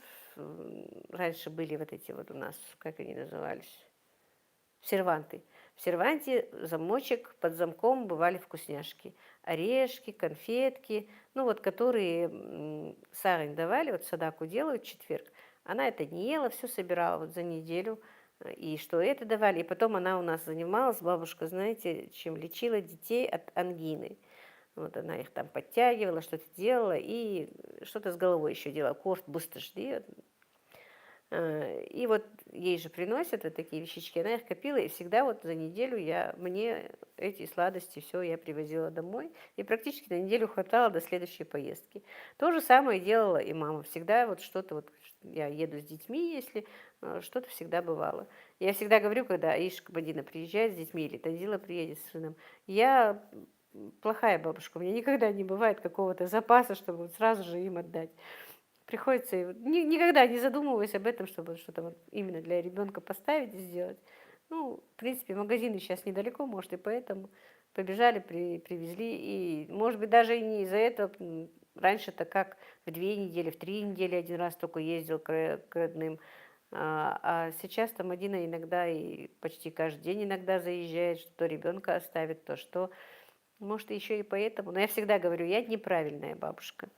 раньше были вот эти вот у нас, как они назывались, серванты. В серванте замочек, под замком бывали вкусняшки. Орешки, конфетки, ну вот которые Сарань давали, вот Садаку делают в четверг. Она это не ела, все собирала вот за неделю. И что это давали. И потом она у нас занималась, бабушка, знаете, чем лечила детей от ангины. Вот она их там подтягивала, что-то делала, и что-то с головой еще делала. Корт быстро жди. И вот ей же приносят вот такие вещички, она их копила, и всегда вот за неделю мне эти сладости, все я привозила домой, и практически на неделю хватало до следующей поездки. То же самое делала и мама. Всегда вот что-то вот, я еду с детьми, если что-то всегда бывало. Я всегда говорю, когда Аишка Бадина приезжает с детьми, или Танзила приедет с сыном, я плохая бабушка, у меня никогда не бывает какого-то запаса, чтобы вот сразу же им отдать. Приходится никогда не задумываясь об этом, чтобы что-то вот именно для ребенка поставить и сделать. Ну, в принципе, магазины сейчас недалеко, может, и поэтому Побежали, привезли. И, может быть, даже и не из-за этого. Раньше-то как в 2 недели, в 3 недели один раз только ездил к родным. А сейчас там один иногда и почти каждый день иногда заезжает, что то ребенка оставит, то что. Может, еще и поэтому. Но я всегда говорю, я неправильная бабушка.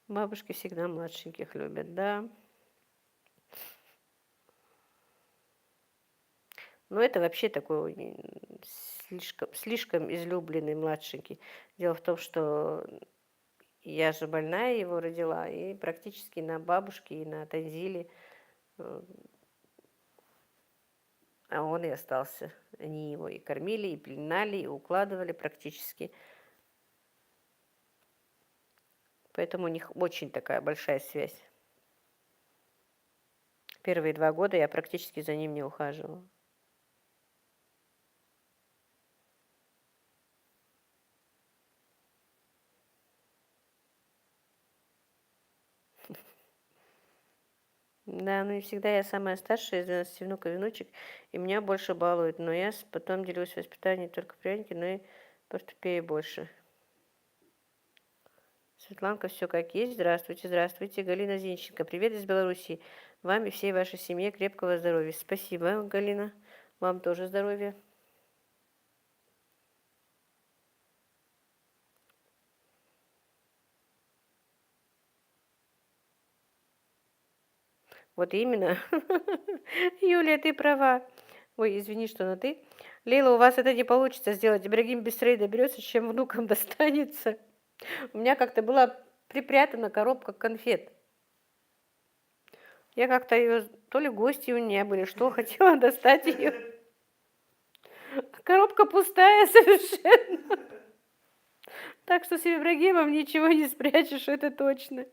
Бабушки всегда младшеньких любят, да. Но это вообще такой слишком излюбленный младшенький. Дело в том, что я же больная его родила, и практически на бабушке и на Танзиле, э, а он и остался. Они его и кормили, и пеленали, и укладывали практически. Поэтому у них очень такая большая связь. Первые 2 года я практически за ним не ухаживала. Да, ну и всегда я самая старшая из 12 внуков и внучек, и меня больше балуют. Но я потом делюсь воспитанием только пряники, но и портупею больше. Светланка, все как есть. Здравствуйте, здравствуйте. Галина Зинченко, привет из Беларуси. Вам и всей вашей семье крепкого здоровья. Спасибо, Галина. Вам тоже здоровья. Вот именно. Юлия, ты права. Ой, извини, что на ты. Лейла, у вас это не получится сделать. Ибрагим быстрее доберется, чем внукам достанется. У меня как-то была припрятана коробка конфет. Я как-то ее, то ли гости у меня были, что, хотела достать ее. Коробка пустая совершенно. Так что с Ибрагимом ничего не спрячешь, это точно.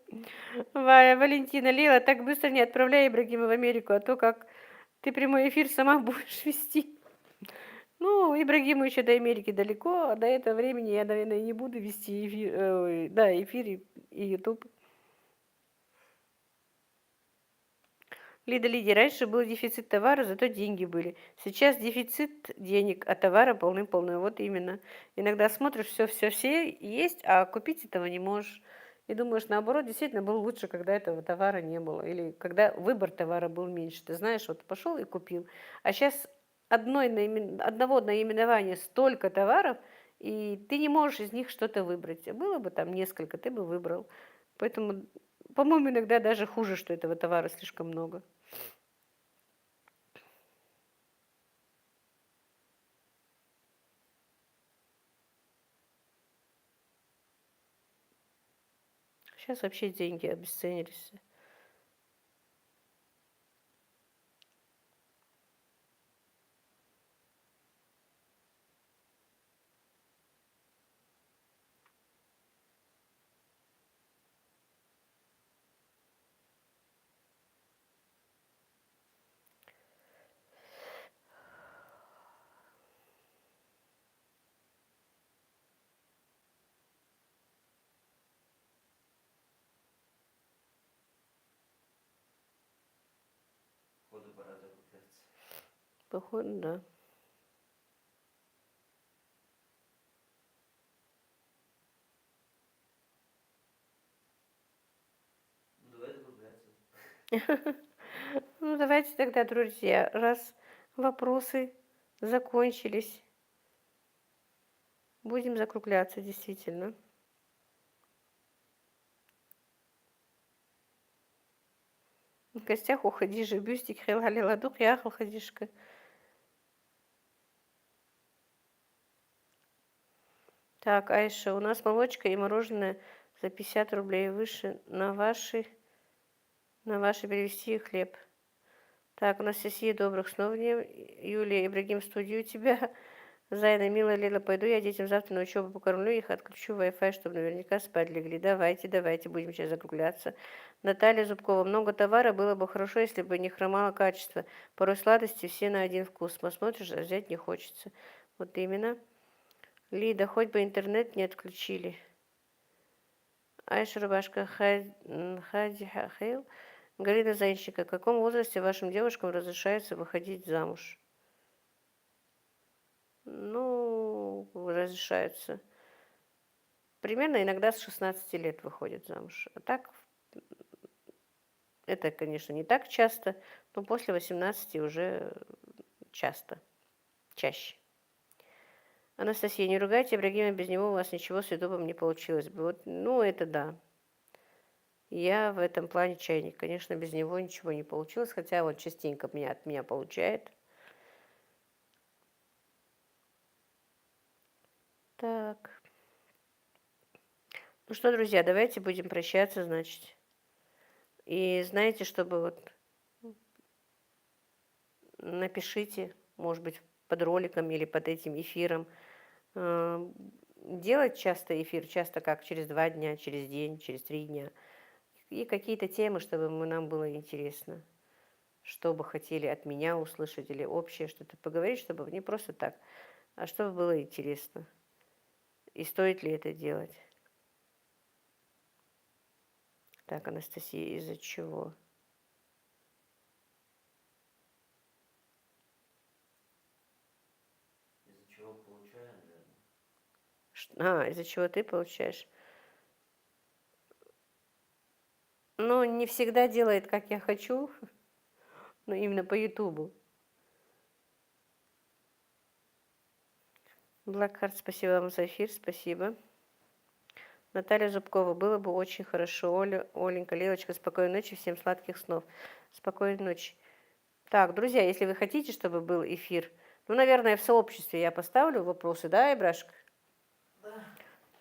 Валентина, Лила, так быстро не отправляй Ибрагима в Америку, а то как ты прямой эфир сама будешь вести. Ну, Ибрагиму еще до Америки далеко, а до этого времени я, наверное, не буду вести эфир, эфир и YouTube. Лида, раньше был дефицит товара, зато деньги были. Сейчас дефицит денег, а товара полным-полно. Вот именно. Иногда смотришь, все есть, а купить этого не можешь. И думаешь, наоборот, действительно было лучше, когда этого товара не было. Или когда выбор товара был меньше. Ты знаешь, вот пошел и купил. А сейчас одного наименования столько товаров, и ты не можешь из них что-то выбрать. Было бы там несколько, ты бы выбрал. Поэтому, по-моему, иногда даже хуже, что этого товара слишком много. Сейчас вообще деньги обесценились. Походу пора закупляться. Походу, да. Ну, давай закупляться. Ну, давайте тогда, друзья, раз вопросы закончились, будем закругляться, действительно. В гостях у Хадижи бюстик Хелгали Ладух и Ахал Хадишка. Так, Айша, у нас молочка и мороженое за 50 рублей выше. На ваши перевести хлеб. Так, Анастасия, добрых снов дней. Юлия, Ибрагим, в студию у тебя. Зайна, милая Лила, пойду я детям завтра на учебу покормлю их, отключу Wi-Fi, чтобы наверняка спать легли. Давайте, будем сейчас закругляться. Наталья Зубкова, много товара, было бы хорошо, если бы не хромало качество. Порой сладости все на один вкус. Посмотришь, а взять не хочется. Вот именно. Лида, хоть бы интернет не отключили. Айша Рубашка, Хади Хейл. Галина Зайчика. В каком возрасте вашим девушкам разрешается выходить замуж? Ну, разрешается. Примерно иногда с 16 лет выходят замуж. А так, это, конечно, не так часто, но после 18 уже часто, чаще. Анастасия, не ругайте Ибрагима, без него у вас ничего с Ютубом не получилось бы. Вот, ну, это да. Я в этом плане чайник. Конечно, без него ничего не получилось, хотя он частенько от меня получает. Так. Ну что, друзья, давайте будем прощаться, значит. И знаете, чтобы вот напишите, может быть, под роликом или под этим эфиром. э, Делать часто эфир, часто как через 2 дня, через день, через 3 дня. И какие-то темы, чтобы нам было интересно. Что бы хотели от меня услышать или общее что-то поговорить, чтобы не просто так, а чтобы было интересно. И стоит ли это делать? Так, Анастасия, из-за чего? Из-за чего получаю, наверное. Из-за чего ты получаешь? Ну, не всегда делает, как я хочу, но именно по Ютубу. Блэкхарт, спасибо вам за эфир, спасибо. Наталья Зубкова, было бы очень хорошо. Оленька, Лилочка, спокойной ночи, всем сладких снов. Спокойной ночи. Так, друзья, если вы хотите, чтобы был эфир, ну, наверное, в сообществе я поставлю вопросы, да, Ибрашка? Да.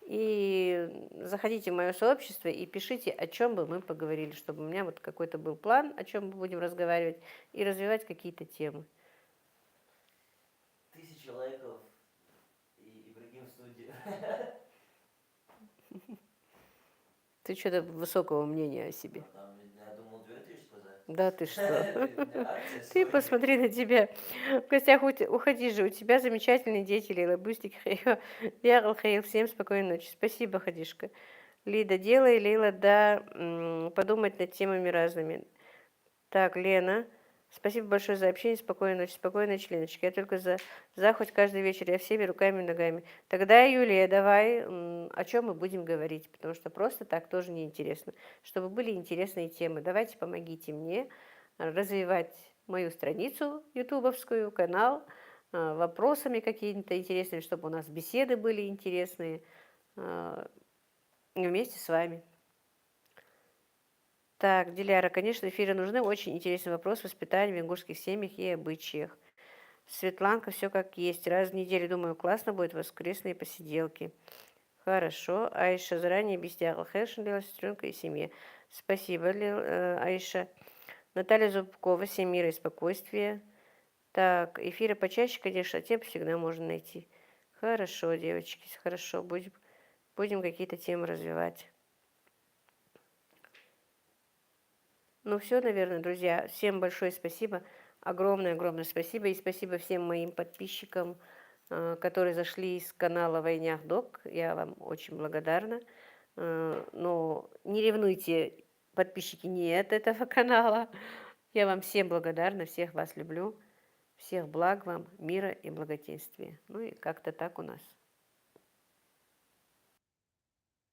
И заходите в мое сообщество и пишите, о чем бы мы поговорили, чтобы у меня вот какой-то был план, о чем мы будем разговаривать и развивать какие-то темы. 1000 лайков и Ибрагим в студии. Ты что-то высокого мнения о себе. Там, я думал, 2000 сказать. Да ты что? У меня акция Ты сегодня. посмотри на тебя. В гостях уходи же, у тебя замечательные дети, Лейла Бустик, Ярл Хейл. Всем спокойной ночи. Спасибо, Хадишка. Лида, делай, Лейла, да, подумать над темами разными. Так, Лена, спасибо большое за общение, спокойной ночи, Леночка. Я только за хоть каждый вечер, я всеми руками и ногами. Тогда, Юлия, давай, о чем мы будем говорить, потому что просто так тоже неинтересно. Чтобы были интересные темы, давайте помогите мне развивать мою страницу ютубовскую, канал, вопросами какими-то интересными, чтобы у нас беседы были интересные вместе с вами. Так, Диляра, конечно, эфиры нужны. Очень интересный вопрос воспитания в венгерских семьях и обычаях. Светланка, все как есть. Раз в неделю, думаю, классно будет воскресные посиделки. Хорошо. Айша, заранее объясняла. Хэшн, Лила, сестренка и семье. Спасибо, Айша. Наталья Зубкова, всем мира и спокойствия. Так, эфиры почаще, конечно, тем всегда можно найти. Хорошо, девочки, хорошо. Будем какие-то темы развивать. Ну все, наверное, друзья. Всем большое спасибо. Огромное спасибо. И спасибо всем моим подписчикам, которые зашли из канала Войнях Док. Я вам очень благодарна. Но не ревнуйте, подписчики, не от этого канала. Я вам всем благодарна, всех вас люблю. Всех благ вам, мира и благоденствия. Ну и как-то так у нас.